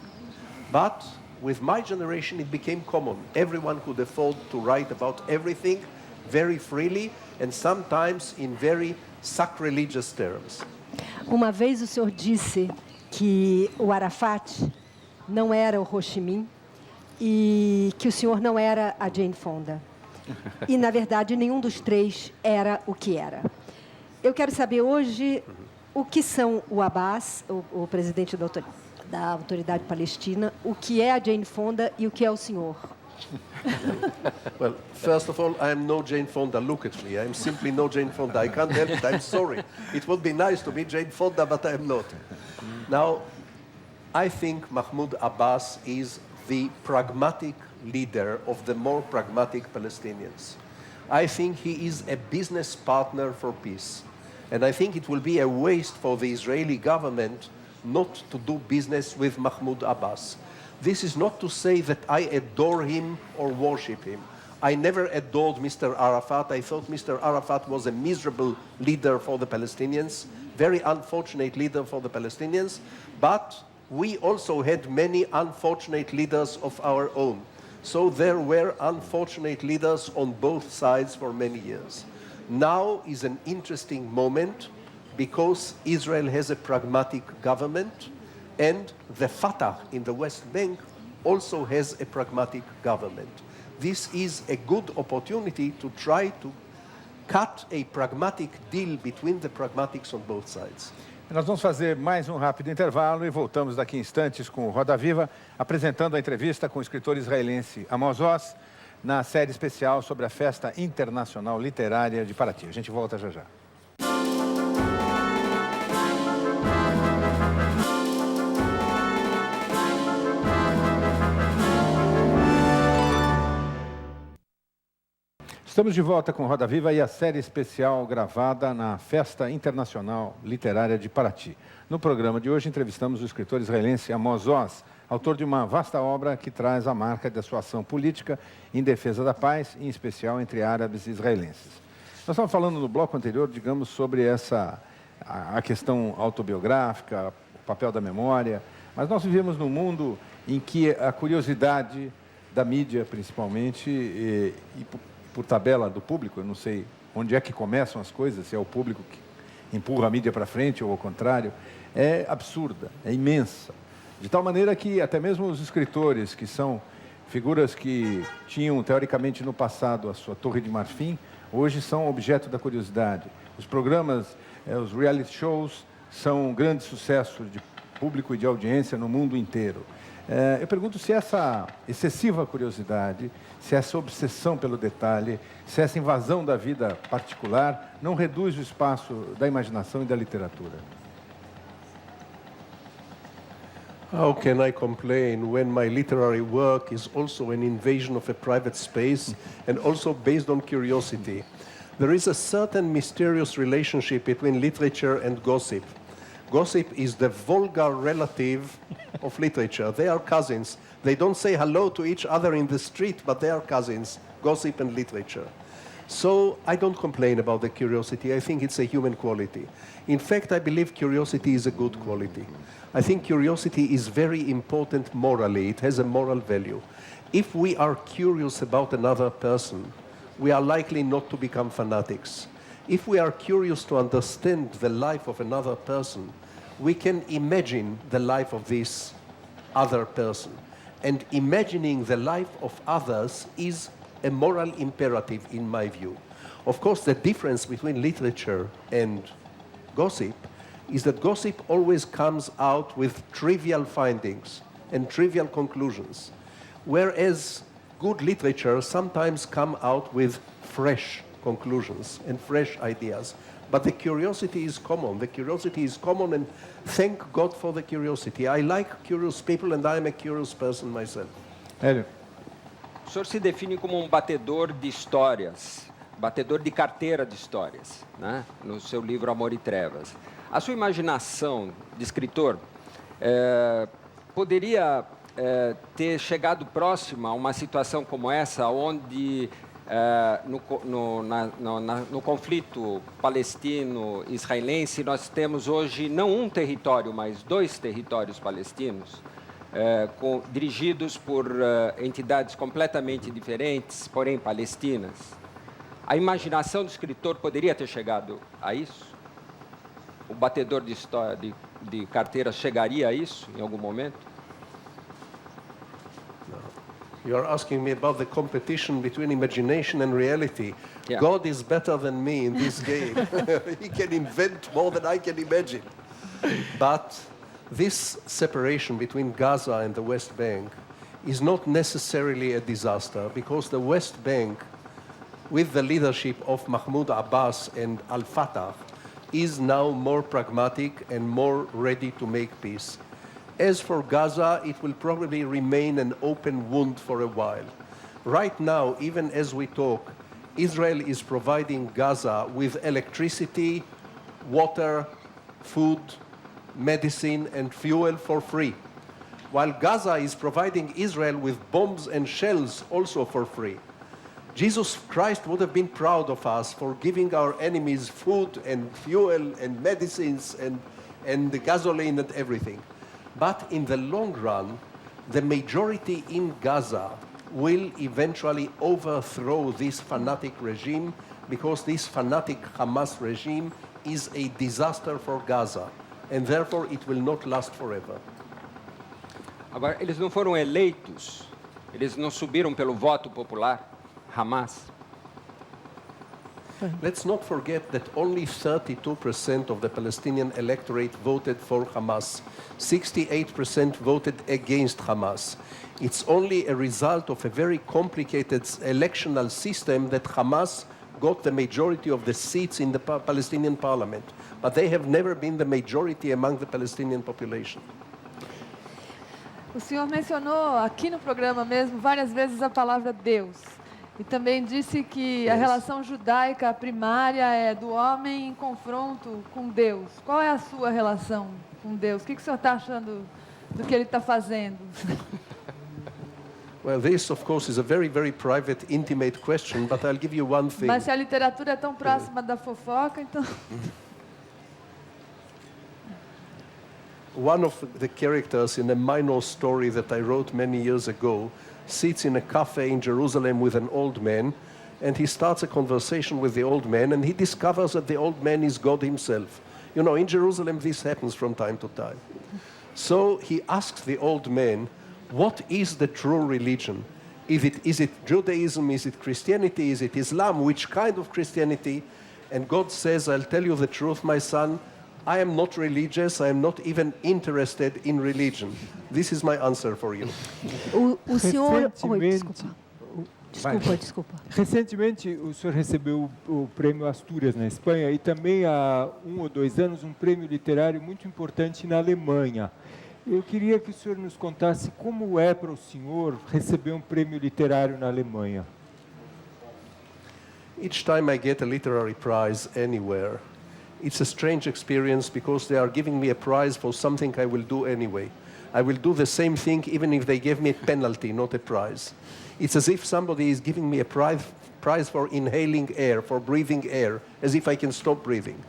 B: But with my generation, it became common. Everyone could afford to write about everything very freely and sometimes in very sacrilegious terms.
C: Uma vez o senhor disse que o Arafat não era o Ho Chi Minh e que o senhor não era a Jane Fonda. E, na verdade, nenhum dos três era o que era. Eu quero saber hoje o que são o Abbas, o presidente da autoridade palestina, o que é a Jane Fonda e o que é o senhor.
B: Well, first of all, I am no Jane Fonda. Look at me. I am simply no Jane Fonda. I can't help it. I'm sorry. It would be nice to be Jane Fonda, but I am not. Now, I think Mahmoud Abbas is the pragmatic leader of the more pragmatic Palestinians. I think he is a business partner for peace. And I think it will be a waste for the Israeli government not to do business with Mahmoud Abbas. This is not to say that I adore him or worship him. I never adored Mr. Arafat. I thought Mr. Arafat was a miserable leader for the Palestinians, very unfortunate leader for the Palestinians, but we also had many unfortunate leaders of our own. So there were unfortunate leaders on both sides for many years. Now is an interesting moment because Israel has a pragmatic government and the Fatah in the West Bank also has a pragmatic government. This is a good opportunity to try to cut a pragmatic deal between the pragmatics on both sides.
A: Nós vamos fazer mais um rápido intervalo e voltamos daqui a instantes com o Roda Viva, apresentando a entrevista com o escritor israelense Amós Oz, na série especial sobre a Festa Internacional Literária de Paraty. A gente volta já já. Estamos de volta com Roda Viva e a série especial gravada na Festa Internacional Literária de Paraty. No programa de hoje, entrevistamos o escritor israelense Amós Oz, autor de uma vasta obra que traz a marca da sua ação política em defesa da paz, em especial entre árabes e israelenses. Nós estávamos falando no bloco anterior, digamos, sobre a questão autobiográfica, o papel da memória, mas nós vivemos num mundo em que a curiosidade da mídia, principalmente, e por tabela do público, eu não sei onde é que começam as coisas, se é o público que empurra a mídia para frente ou ao contrário, é absurda, é imensa. De tal maneira que até mesmo os escritores, que são figuras que tinham, teoricamente, no passado a sua torre de marfim, hoje são objeto da curiosidade. Os programas, os reality shows, são um grande sucesso de público e de audiência no mundo inteiro. Eu pergunto se essa excessiva curiosidade, se essa obsessão pelo detalhe, se essa invasão da vida particular não reduz o espaço da imaginação e da literatura.
B: How can I complain when my literary work is also an invasion of a private space and also based on curiosity? There is a certain mysterious relationship between literature and gossip. Gossip is the vulgar relative of literature. They are cousins. They don't say hello to each other in the street, but they are cousins, gossip and literature. So I don't complain about the curiosity. I think it's a human quality. In fact, I believe curiosity is a good quality. I think curiosity is very important morally. It has a moral value. If we are curious about another person, we are likely not to become fanatics. If we are curious to understand the life of another person, we can imagine the life of this other person. And imagining the life of others is a moral imperative in my view. Of course, the difference between literature and gossip is that gossip always comes out with trivial findings and trivial conclusions, whereas good literature sometimes come out with fresh conclusions and fresh ideas. But the curiosity is common. The curiosity is common, and thank God for the curiosity. I like curious people, and I am a curious person myself.
A: Helio.
D: O senhor se define como um batedor de histórias, batedor de carteira de histórias, né? No seu livro Amor e Trevas. A sua imaginação de escritor poderia ter chegado próxima a uma situação como essa, onde no conflito palestino-israelense nós temos hoje não um território, mas dois territórios palestinos, dirigidos por entidades completamente diferentes, porém palestinas. A imaginação do escritor poderia ter chegado a isso? O batedor de história de carteira chegaria a isso em algum momento?
B: You are asking me about the competition between imagination and reality.
D: Yeah.
B: God is better than me in this game. He can invent more than I can imagine. But this separation between Gaza and the West Bank is not necessarily a disaster, because the West Bank, with the leadership of Mahmoud Abbas and Al-Fatah, is now more pragmatic and more ready to make peace. As for Gaza, it will probably remain an open wound for a while. Right now, even as we talk, Israel is providing Gaza with electricity, water, food, medicine, and fuel for free, while Gaza is providing Israel with bombs and shells also for free. Jesus Christ would have been proud of us for giving our enemies food and fuel and medicines and the gasoline and everything. But in the long run, the majority in Gaza will eventually overthrow this fanatic regime, because this fanatic Hamas regime is a disaster for Gaza, and therefore it will not last forever.
D: Agora, eles não foram eleitos, eles não subiram pelo voto popular, Hamas.
B: Let's not forget that only 32% of the Palestinian electorate voted for Hamas. 68% voted against Hamas. It's only a result of a very complicated electional system that Hamas got the majority of the seats in the Palestinian parliament. But they have never been the majority among the Palestinian population.
E: O senhor mencionou aqui no programa mesmo várias vezes a palavra Deus. E também disse que a relação judaica primária é do homem em confronto com Deus. Qual é a sua relação com Deus? O que o senhor está achando do que ele está fazendo?
B: Well, this, of course, is a very, very private, intimate question, but I'll give you one thing.
E: Mas se a literatura é tão próxima da fofoca, então...
B: One of the characters in a minor story that I wrote many years ago sits in a cafe in Jerusalem with an old man, and he starts a conversation with the old man, and he discovers that the old man is God himself. You know, in Jerusalem this happens from time to time. So he asks the old man, what is the true religion? Is it Judaism? Is it Christianity? Is it Islam? Which kind of Christianity? And God says, I'll tell you the truth, my son, I am not religious, I am not even interested in religion. This is my answer for you.
C: O senhor...
G: Desculpa. Recentemente, o senhor recebeu o prêmio Astúrias na Espanha e também há 1 ou 2 anos um prêmio literário muito importante na Alemanha. Eu queria que o senhor nos contasse como é para o senhor receber um prêmio literário na Alemanha.
B: Each time I get a literary prize anywhere, it's a strange experience because they are giving me a prize for something I will do anyway. I will do the same thing even if they gave me a penalty, not a prize. It's as if somebody is giving me a prize for inhaling air, for breathing air, as if I can stop breathing.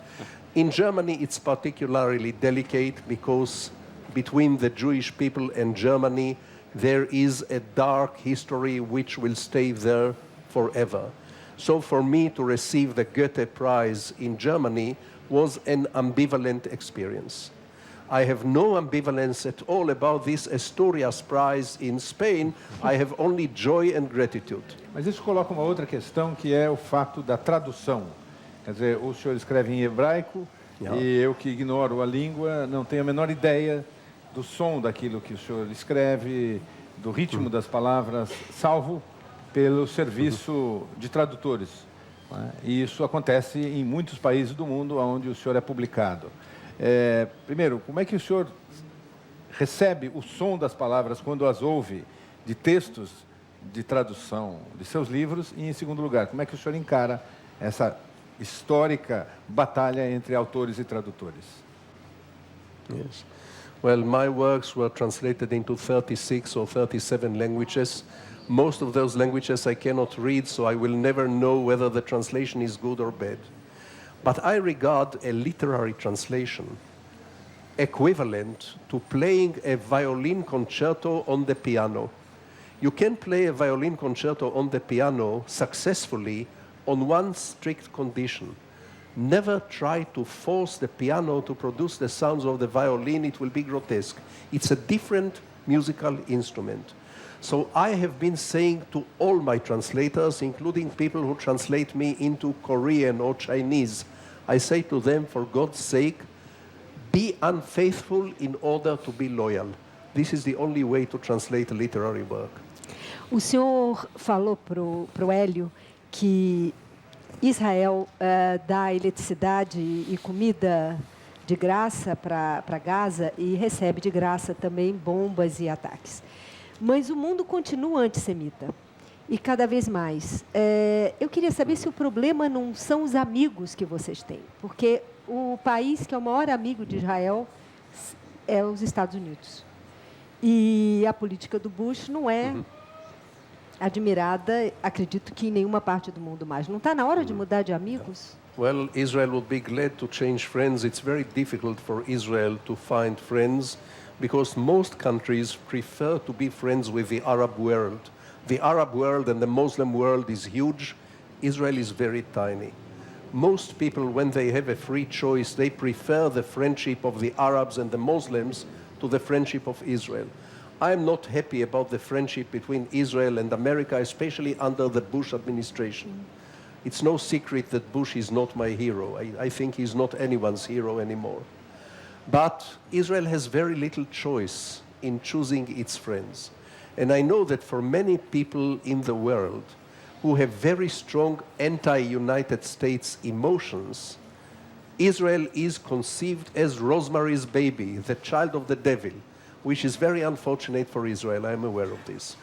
B: In Germany, it's particularly delicate because between the Jewish people and Germany, there is a dark history which will stay there forever. So for me to receive the Goethe Prize in Germany was an ambivalent experience. I have no ambivalence at all about this Asturias Prize in Spain. I have only joy and gratitude.
A: Mas isso coloca uma outra questão, que é o fato da tradução. Quer dizer, o senhor escreve em hebraico, e eu que ignoro a língua, não tenho a menor ideia do som daquilo que o senhor escreve, do ritmo das palavras, salvo pelo serviço de tradutores. E isso acontece em muitos países do mundo onde o senhor é publicado. Primeiro, como é que o senhor recebe o som das palavras quando as ouve de textos de tradução de seus livros? E, em segundo lugar, como é que o senhor encara essa histórica batalha entre autores e tradutores?
B: Yes. Well, my works were translated into 36 or 37 languages. Most of those languages I cannot read, so I will never know whether the translation is good or bad. But I regard a literary translation equivalent to playing a violin concerto on the piano. You can play a violin concerto on the piano successfully on one strict condition. Never try to force the piano to produce the sounds of the violin. It will be grotesque. It's a different musical instrument. So I have been saying to all my translators, including people who translate me into Korean or Chinese, I say to them, for God's sake, be unfaithful in order to be loyal. This is the only way to translate a literary work.
C: O senhor falou pro Hélio que Israel dá eletricidade e comida de graça para Gaza e recebe de graça também bombas e ataques. Mas o mundo continua antissemita, e cada vez mais. Eu queria saber se o problema não são os amigos que vocês têm, porque o país que é o maior amigo de Israel é os Estados Unidos. E a política do Bush não é admirada, acredito que em nenhuma parte do mundo mais. Não está na hora de mudar de amigos?
B: Well, Israel would be glad to change friends. It's very difficult for Israel to find friends because most countries prefer to be friends with the Arab world. The Arab world and the Muslim world is huge. Israel is very tiny. Most people, when they have a free choice, they prefer the friendship of the Arabs and the Muslims to the friendship of Israel. I'm not happy about the friendship between Israel and America, especially under the Bush administration. It's no secret that Bush is not my hero. I think he's not anyone's hero anymore. But Israel has very little choice in choosing its friends. And I know that for many people in the world who have very strong anti-United States emotions, Israel is conceived as Rosemary's baby, the child of the devil, which is very unfortunate for Israel. I am aware of this.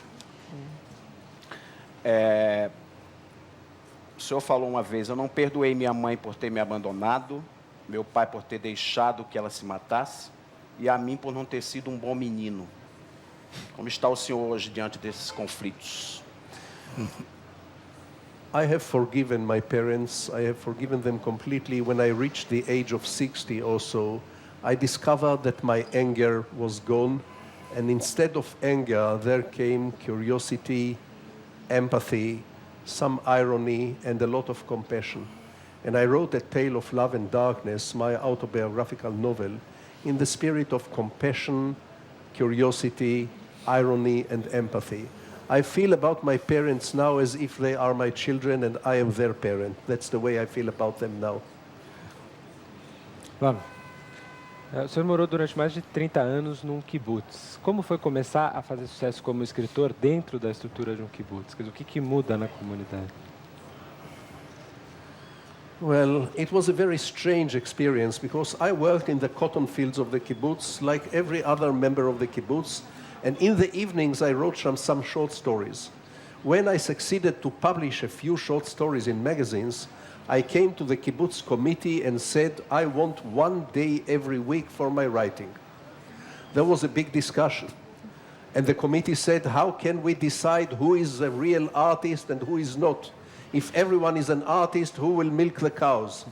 F: O senhor falou uma vez, eu não perdoei minha mãe por ter me abandonado, meu pai por ter deixado que ela se matasse, e a mim por não ter sido um bom menino. Como está o senhor hoje diante desses conflitos?
B: I have forgiven my parents. I have forgiven them completely. When I reached the age of 60 or so, I discovered that my anger was gone, and instead of anger, there came curiosity, empathy, some irony, and a lot of compassion. And I wrote A Tale of Love and Darkness, my autobiographical novel, in the spirit of compassion, curiosity, irony, and empathy. I feel about my parents now as if they are my children and I am their parent. That's the way I feel about them now.
H: Vamos. O senhor morou durante mais de 30 anos num kibbutz. Como foi começar a fazer sucesso como escritor dentro da estrutura de um kibbutz? Quer dizer, o que muda na comunidade?
B: Well, it was a very strange experience because I worked in the cotton fields of the kibbutz like every other member of the kibbutz, and in the evenings I wrote some short stories. When I succeeded to publish a few short stories in magazines, I came to the kibbutz committee and said, I want 1 day every week for my writing. There was a big discussion. And the committee said, how can we decide who is a real artist and who is not? If everyone is an artist, who will milk the cows?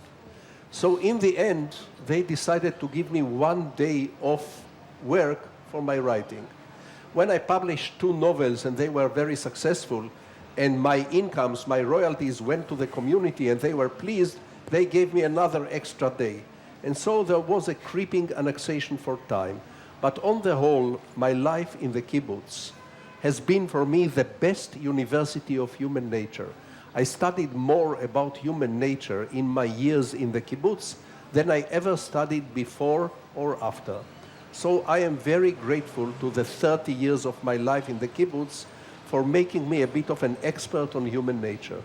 B: So in the end, they decided to give me 1 day of work for my writing. When I published 2 novels and they were very successful, and my incomes, my royalties went to the community and they were pleased, they gave me another extra day. And so there was a creeping annexation for time. But on the whole, my life in the kibbutz has been for me the best university of human nature. I studied more about human nature in my years in the kibbutz than I ever studied before or after. So I am very grateful to the 30 years of my life in the kibbutz for making me a bit of an expert on human nature.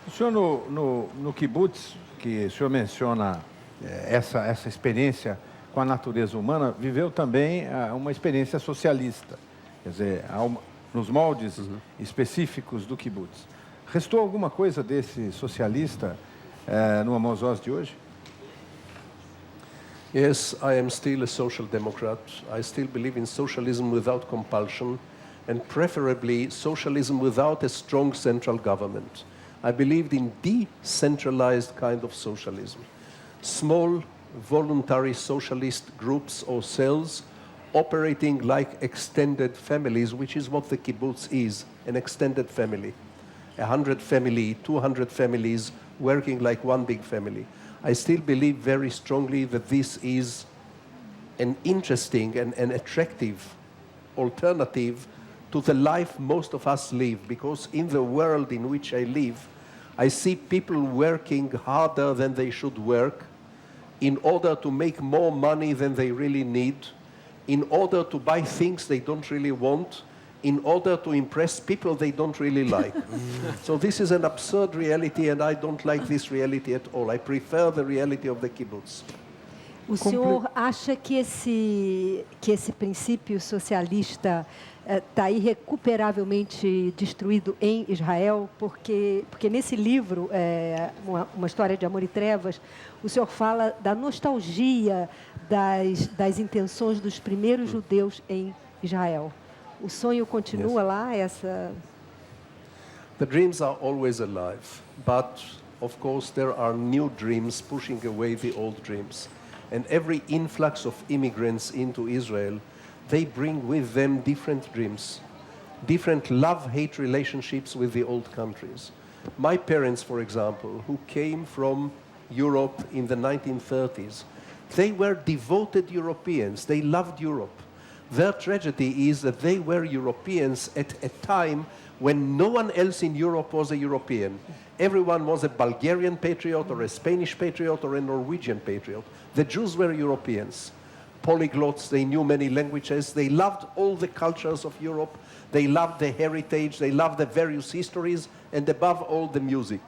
A: O senhor no kibbutz, que o senhor menciona essa experiência com a natureza humana, viveu também uma experiência socialista, quer dizer, nos moldes específicos do kibbutz. Restou alguma coisa desse socialista no Amós Oz de hoje?
B: Yes, I am still a social democrat. I still believe in socialism without compulsion, and preferably socialism without a strong central government. I believed in decentralized kind of socialism. Small, voluntary socialist groups or cells operating like extended families, which is what the kibbutz is, an extended family. 100 family, 200 families working like one big family. I still believe very strongly that this is an interesting and an attractive alternative to the life most of us live, because in the world in which I live, I see people working harder than they should work in order to make more money than they really need, in order to buy things they don't really want, in order to impress people they don't really like. So this is an absurd reality, and I don't like this reality at all. I prefer the reality of the kibbutz.
C: O senhor acha que esse princípio socialista está irrecuperavelmente destruído em Israel? Porque nesse livro, uma história de amor e trevas, o senhor fala da nostalgia das intenções dos primeiros judeus em Israel. O sonho continua lá?
B: The dreams are always alive, but of course there are new dreams pushing away the old dreams. And every influx of immigrants into Israel, they bring with them different dreams, different love-hate relationships with the old countries. My parents, for example, who came from Europe in the 1930s, they were devoted Europeans. They loved Europe. Their tragedy is that they were Europeans at a time when no one else in Europe was a European. Everyone was a Bulgarian patriot or a Spanish patriot or a Norwegian patriot. The Jews were Europeans, polyglots, they knew many languages, they loved all the cultures of Europe, they loved the heritage, they loved the various histories, and above all the music.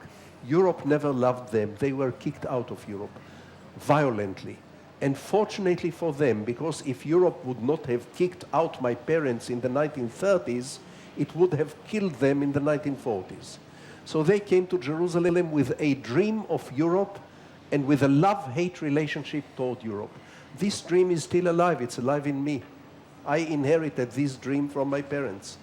B: Europe never loved them. They were kicked out of Europe violently. And fortunately for them, because if Europe would not have kicked out my parents in the 1930s, it would have killed them in the 1940s. So they came to Jerusalem with a dream of Europe and with a love-hate relationship toward Europe. This dream is still alive. It's alive in me. I inherited this dream from my parents.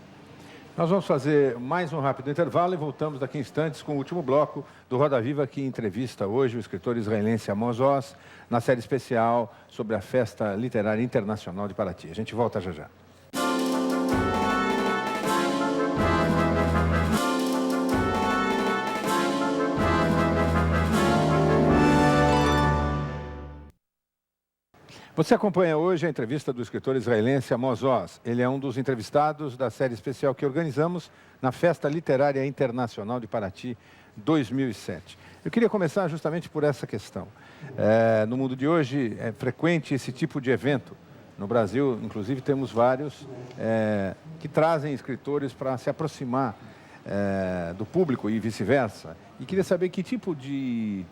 A: Nós vamos fazer mais um rápido intervalo e voltamos daqui a instantes com o último bloco do Roda Viva, que entrevista hoje o escritor israelense Amós Oz na série especial sobre a Festa Literária Internacional de Paraty. A gente volta já já. Você acompanha hoje a entrevista do escritor israelense Amós Oz. Ele é um dos entrevistados da série especial que organizamos na Festa Literária Internacional de Paraty 2007. Eu queria começar justamente por essa questão. No mundo de hoje é frequente esse tipo de evento. No Brasil, inclusive, temos vários que trazem escritores para se aproximar do público e vice-versa. E queria saber que tipo de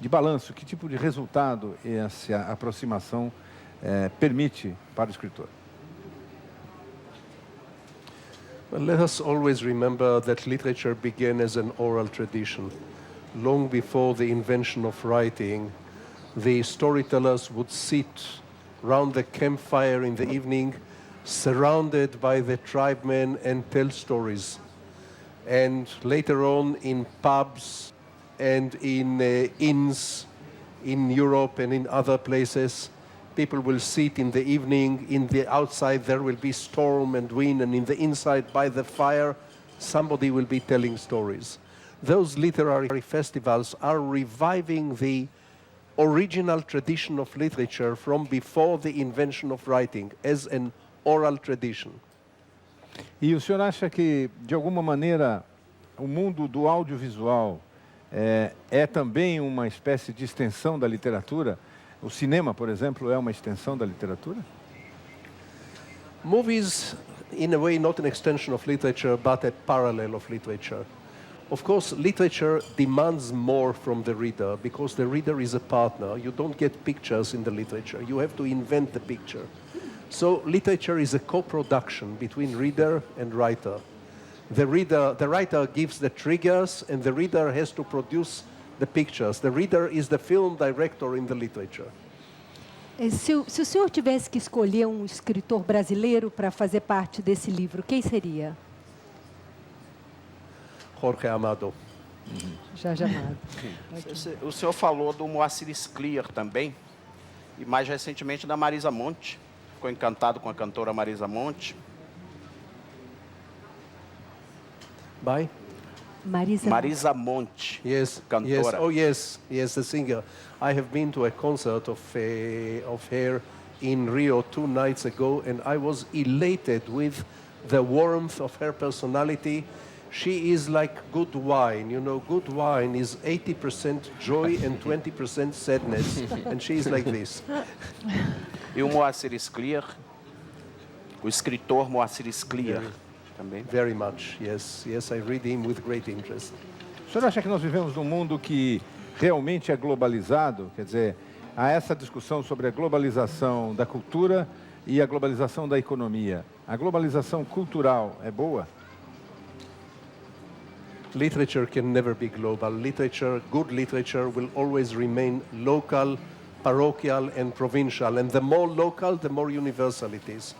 A: balanço, que tipo de resultado essa aproximação permite para o escritor.
B: Well, let us always remember that literature began as an oral tradition. Long before the invention of writing, the storytellers would sit round the campfire in the evening, surrounded by the tribesmen, and tell stories. And later on in pubs and in inns in Europe and in other places, people will sit in the evening. In the outside there will be storm and wind, and in the inside by the fire somebody will be telling stories. Those literary festivals are reviving the original tradition of literature from before the invention of writing as an oral tradition.
A: E o senhor acha que, de alguma maneira, o mundo do audiovisual é também uma espécie de extensão da literatura? O cinema, por exemplo, é uma extensão da literatura?
B: Movies, in a way, not an extension of literature, but a parallel of literature. Of course, literature demands more from the reader, because the reader is a partner. You don't get pictures in the literature. You have to invent the picture. So literature is a co-production between reader and writer. The writer gives the triggers, and the reader has to produce the pictures. The reader is the film director in the literature.
C: Se o senhor tivesse que escolher um escritor brasileiro para fazer parte desse livro, quem seria?
B: Jorge Amado.
C: Jorge Amado.
F: O senhor falou do Moacir Scliar também, e mais recentemente da Marisa Monte. Ficou encantado com a cantora Marisa Monte.
B: By?
F: Marisa Monte,
B: yes,
F: cantora.
B: Yes, oh yes, the singer. I have been to a concert of her in Rio 2 nights ago, and I was elated with the warmth of her personality. She is like good wine. You know, good wine is 80% joy and 20% sadness, and she is like this.
F: E o Moacir Scliar, o escritor Moacir Scliar, também.
B: Very much, yes. Yes, I read him with great interest.
A: O senhor acha que nós vivemos num mundo que realmente é globalizado? Quer dizer, há essa discussão sobre a globalização da cultura e a globalização da economia. A globalização cultural é boa?
B: Literature can never be global. Literature, good literature, will always remain local, parochial, and provincial. And the more local, the more universal it is.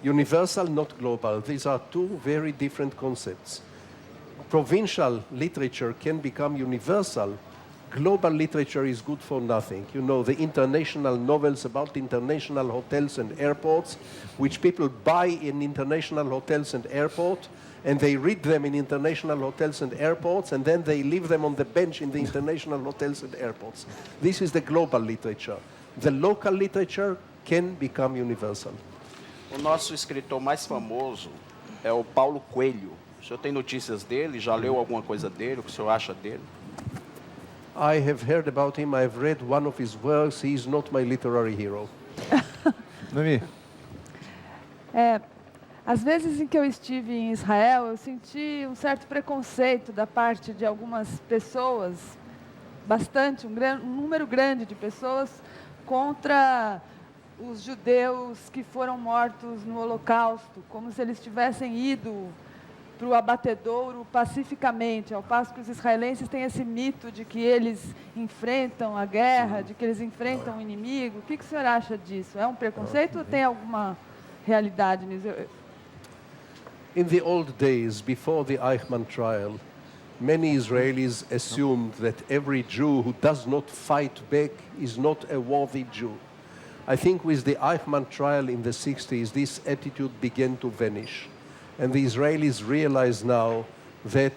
B: Universal, not global. These are two very different concepts. Provincial literature can become universal. Global literature is good for nothing. You know, the international novels about international hotels and airports, which people buy in international hotels and airports, and they read them in international hotels and airports, and then they leave them on the bench in the international hotels and airports. This is the global literature. The local literature can become universal.
F: O nosso escritor mais famoso é o Paulo Coelho. O senhor tem notícias dele? Já leu alguma coisa dele? O que o senhor acha dele?
B: I have heard about him. I've read one of his works. He is not my literary hero.
A: Noemi?
E: Às vezes em que eu estive em Israel, eu senti um certo preconceito da parte de algumas pessoas, um número grande de pessoas, contra os judeus que foram mortos no Holocausto, como se eles tivessem ido para o abatedouro pacificamente, ao passo que os israelenses têm esse mito de que eles enfrentam a guerra, de que eles enfrentam o inimigo. O que o senhor acha disso? É um preconceito ou tem alguma realidade nisso?
B: In the old days, before the Eichmann trial, many Israelis assumed that every Jew who does not fight back is not a worthy Jew. I think with the Eichmann trial in the 60s, this attitude began to vanish. And the Israelis realize now that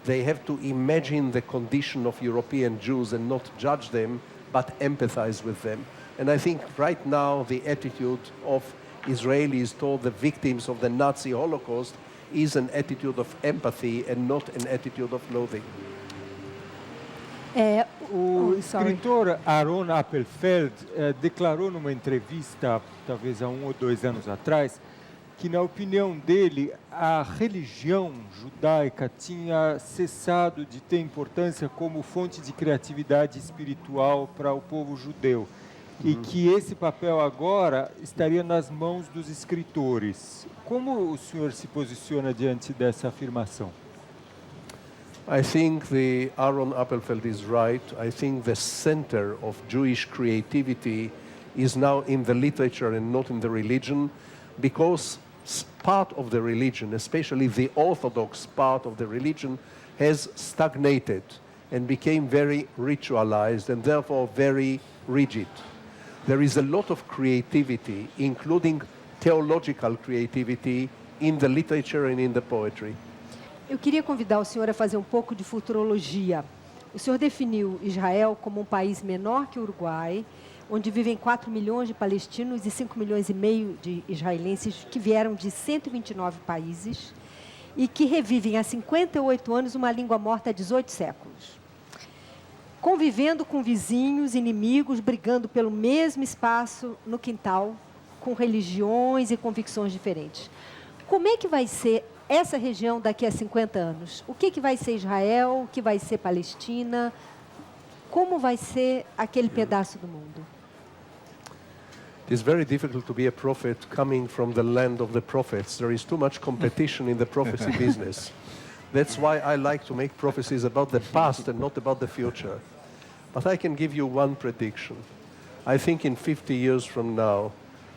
B: they have to imagine the condition of European Jews and not judge them, but empathize with them. And I think right now the attitude of Israelis toward the victims of the Nazi Holocaust is an attitude of empathy and not an attitude of loathing.
G: O escritor Aaron Appelfeld declarou numa entrevista, talvez há 1 ou 2 anos atrás, que, na opinião dele, a religião judaica tinha cessado de ter importância como fonte de criatividade espiritual para o povo judeu. E que esse papel agora estaria nas mãos dos escritores. Como o senhor se posiciona diante dessa afirmação?
B: I think the Aaron Appelfeld is right. I think the center of Jewish creativity is now in the literature and not in the religion, because part of the religion, especially the Orthodox part of the religion, has stagnated and became very ritualized and therefore very rigid. There is a lot of creativity, including theological creativity, in the literature and in the poetry.
C: Eu queria convidar o senhor a fazer um pouco de futurologia. O senhor definiu Israel como um país menor que o Uruguai, onde vivem 4 milhões de palestinos e 5 milhões e meio de israelenses que vieram de 129 países e que revivem há 58 anos uma língua morta há 18 séculos. Convivendo com vizinhos, inimigos, brigando pelo mesmo espaço no quintal, com religiões e convicções diferentes. Como é que vai ser essa região daqui a 50 anos? O que vai ser Israel? O que vai ser Palestina? Como vai ser aquele pedaço do mundo?
B: It is very difficult to be a prophet coming from the land of the prophets. There is too much competition in the prophecy business. That's why I like to make prophecies about the past and not about the future. But I can give you one prediction. I think in 50 years from now,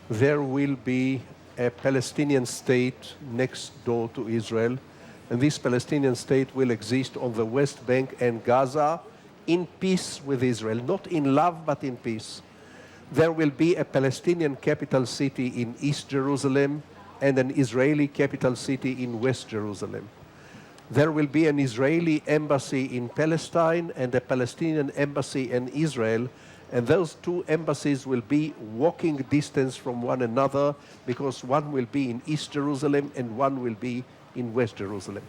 B: there will be a Palestinian state next door to Israel, and this Palestinian state will exist on the West Bank and Gaza in peace with Israel, not in love, but in peace. There will be a Palestinian capital city in East Jerusalem and an Israeli capital city in West Jerusalem. There will be an Israeli embassy in Palestine and a Palestinian embassy in Israel, And those two embassies will be walking distance from one another because one will be in East Jerusalem and one will be in West Jerusalem.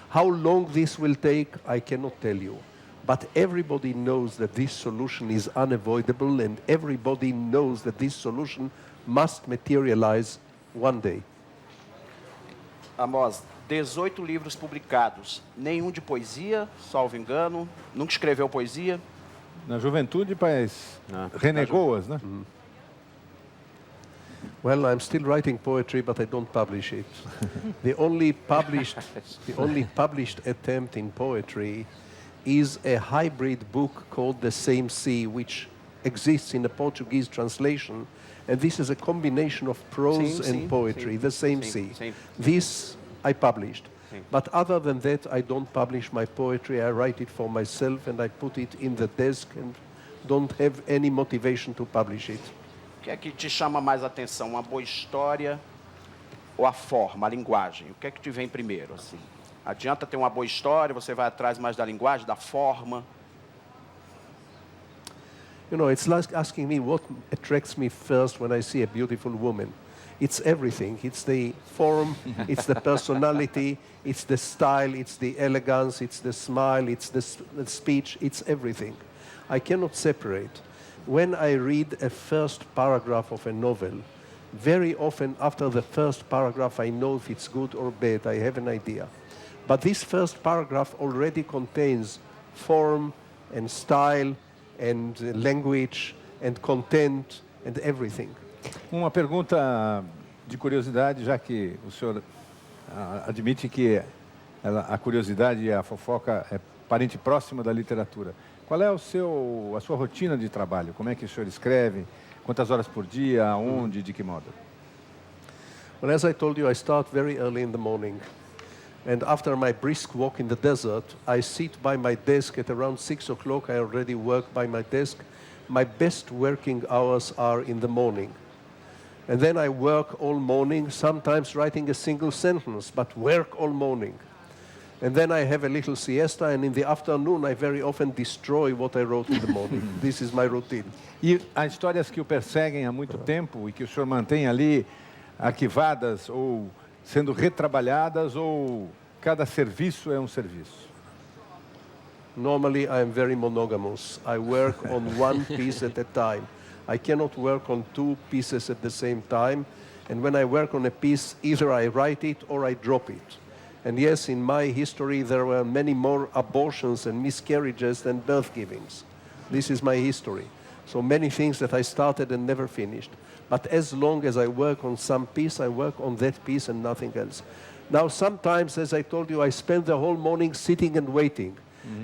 B: How long this will take, I cannot tell you. But everybody knows that this solution is unavoidable, and everybody knows that this solution must materialize one day.
F: Amós, 18 livros publicados, nenhum de poesia, salvo engano. Nunca escreveu poesia?
A: Na juventude, mas renegou-as, né?
B: Well, I'm still writing poetry, but I don't publish it. The only published attempt in poetry is a hybrid book called The Same Sea, which exists in a Portuguese translation, and this is a combination of prose and poetry, The Same Sea. This I published. But other than that, I don't publish my poetry. I write it for myself and I put it in the desk and don't have any motivation to publish it.
F: O que é que te chama mais atenção? Uma boa história ou a forma, a linguagem? O que é que te vem primeiro? Assim? Adianta ter uma boa história, você vai atrás mais da linguagem, da forma?
B: You know, it's like asking me what attracts me first when I see a beautiful woman. It's everything. It's the form, it's the personality, it's the style, it's the elegance, it's the smile, it's the speech, it's everything. I cannot separate. When I read a first paragraph of a novel, very often after the first paragraph I know if it's good or bad, I have an idea. But this first paragraph already contains form and style and language and content and everything.
A: Uma pergunta de curiosidade, já que o senhor admite que a curiosidade e a fofoca é parente próximo da literatura. Qual é a sua rotina de trabalho? Como é que o senhor escreve? Quantas horas por dia? Aonde? De que modo?
B: Well, as I told you, I start very early in the morning. And after my brisk walk in the desert, I sit by my desk at around 6 o'clock. I already work by my desk. My best working hours are in the morning. And then I work all morning, sometimes writing a single sentence, but work all morning. And then I have a little siesta, and in the afternoon I very often destroy what I wrote in the morning. This is my routine.
A: E há histórias que o perseguem há muito tempo e que o senhor mantém ali arquivadas ou sendo retrabalhadas, ou cada serviço é um serviço?
B: Normally I am very monogamous. I work on one piece at a time. I cannot work on two pieces at the same time. And when I work on a piece, either I write it or I drop it. And yes, in my history, there were many more abortions and miscarriages than birth givings. This is my history. So many things that I started and never finished. But as long as I work on some piece, I work on that piece and nothing else. Now, sometimes, as I told you, I spend the whole morning sitting and waiting.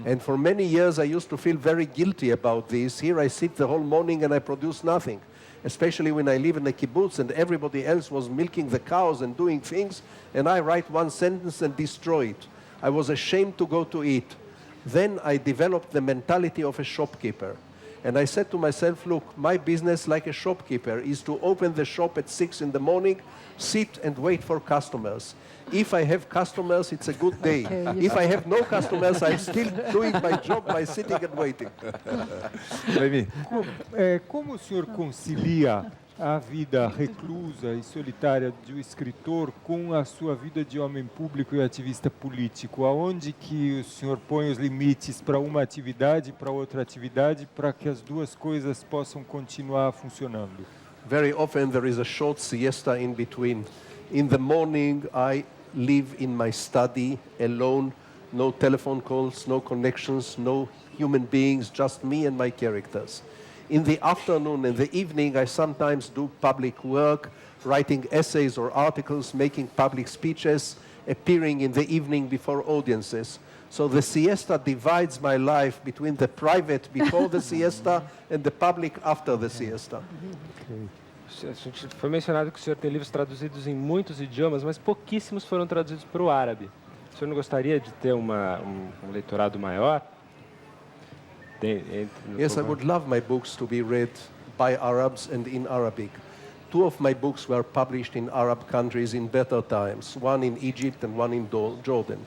B: And for many years, I used to feel very guilty about this. Here I sit the whole morning and I produce nothing, especially when I live in a kibbutz and everybody else was milking the cows and doing things, and I write one sentence and destroy it. I was ashamed to go to eat. Then I developed the mentality of a shopkeeper. And I said to myself, look, my business, like a shopkeeper, is to open the shop at 6 in the morning, sit and wait for customers. If I have customers, it's a good day. If I have no customers, I'm still doing my job by sitting and waiting.
G: Como o senhor concilia a vida reclusa e solitária de um escritor com a sua vida de homem público e ativista político? Aonde que o senhor põe os limites para uma atividade e para outra atividade para que as duas coisas possam continuar funcionando?
B: Very often there is a short siesta in between. In the morning, I live in my study alone, no telephone calls, no connections, no human beings, just me and my characters. In the afternoon and the evening, I sometimes do public work, writing essays or articles, making public speeches, appearing in the evening before audiences. So the siesta divides my life between the private before the siesta and the public after the siesta.
H: Foi mencionado que o senhor tem livros traduzidos em muitos idiomas, mas pouquíssimos foram traduzidos para o árabe. O senhor não gostaria de ter um leitorado maior?
B: Yes, I would love my books to be read by Arabs and in Arabic. Two of my books were published in Arab countries in better times, one in Egypt and one in Jordan.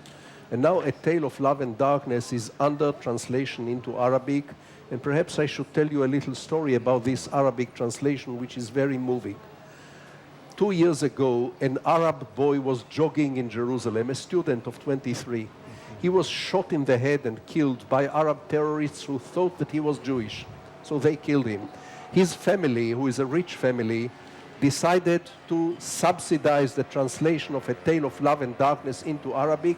B: And now A Tale of Love and Darkness is under translation into Arabic. And perhaps I should tell you a little story about this Arabic translation, which is very moving. 2 years ago, an Arab boy was jogging in Jerusalem, a student of 23. He was shot in the head and killed by Arab terrorists who thought that he was Jewish. So they killed him. His family, who is a rich family, decided to subsidize the translation of A Tale of Love and Darkness into Arabic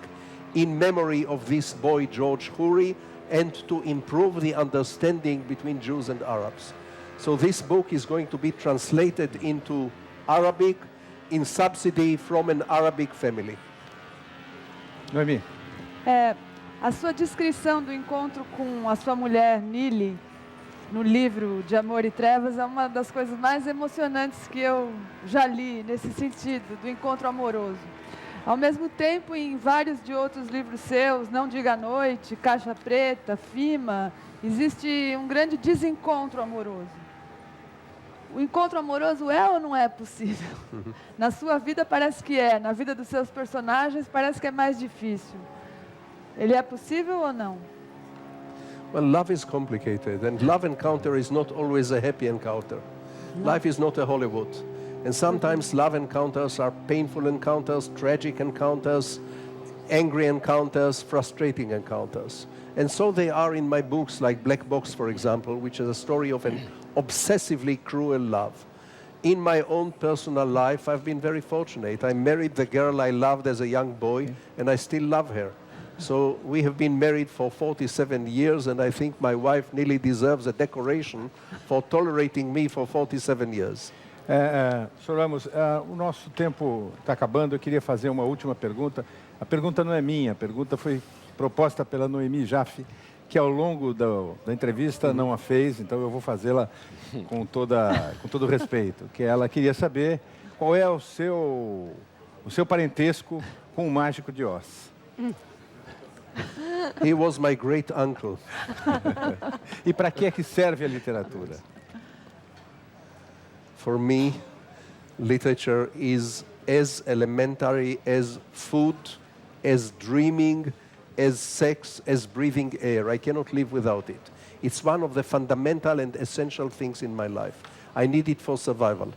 B: in memory of this boy, George Khoury, and to improve the understanding between Jews and Arabs. So this book is going to be translated into Arabic in subsidy from an Arabic family.
A: Noemi.
E: A sua descrição do encontro com a sua mulher, Nili, no livro de Amor e Trevas, é uma das coisas mais emocionantes que eu já li nesse sentido, do encontro amoroso. Ao mesmo tempo, em vários de outros livros seus, Não Diga à Noite, Caixa Preta, Fima, existe um grande desencontro amoroso. O encontro amoroso é ou não é possível? Na sua vida parece que é, na vida dos seus personagens parece que é mais difícil. Ele é possível ou não?
B: Well, love is complicated, and love encounter is not always a happy encounter. Life is not a Hollywood. And sometimes love encounters are painful encounters, tragic encounters, angry encounters, frustrating encounters. And so they are in my books, like Black Box, for example, which is a story of an obsessively cruel love. In my own personal life, I've been very fortunate. I married the girl I loved as a young boy, and I still love her. So we have been married for 47 years, and I think my wife nearly deserves a decoration for tolerating me for 47 years.
A: Sr. Ramos, o nosso tempo está acabando. Eu queria fazer uma última pergunta. A pergunta não é minha, a pergunta foi proposta pela Noemi Jaffe, que ao longo da entrevista não a fez, então eu vou fazê-la com todo respeito. Que ela queria saber qual é o seu parentesco com o Mágico de Oz.
B: He was my great uncle.
A: E para que é que serve a literatura?
B: For me, literature is as elementary as food, as dreaming, as sex, as breathing air. I cannot live without it. It's one of the fundamental and essential things in my life. I need it for survival.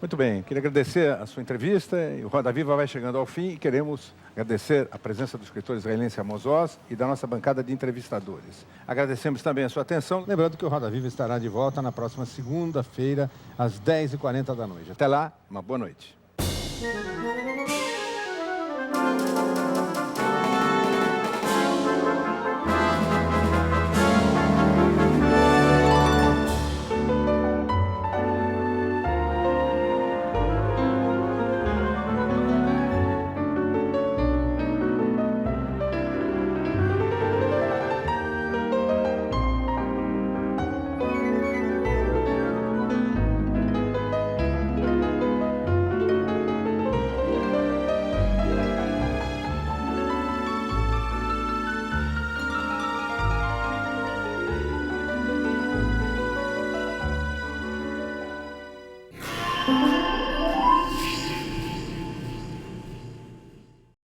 A: Muito bem, queria agradecer a sua entrevista. E o Roda Viva vai chegando ao fim e queremos agradecer a presença do escritor israelense Amós Oz e da nossa bancada de entrevistadores. Agradecemos também a sua atenção. Lembrando que o Roda Viva estará de volta na próxima segunda-feira, às 10h40 da noite. Até lá, uma boa noite.
I: Thank you.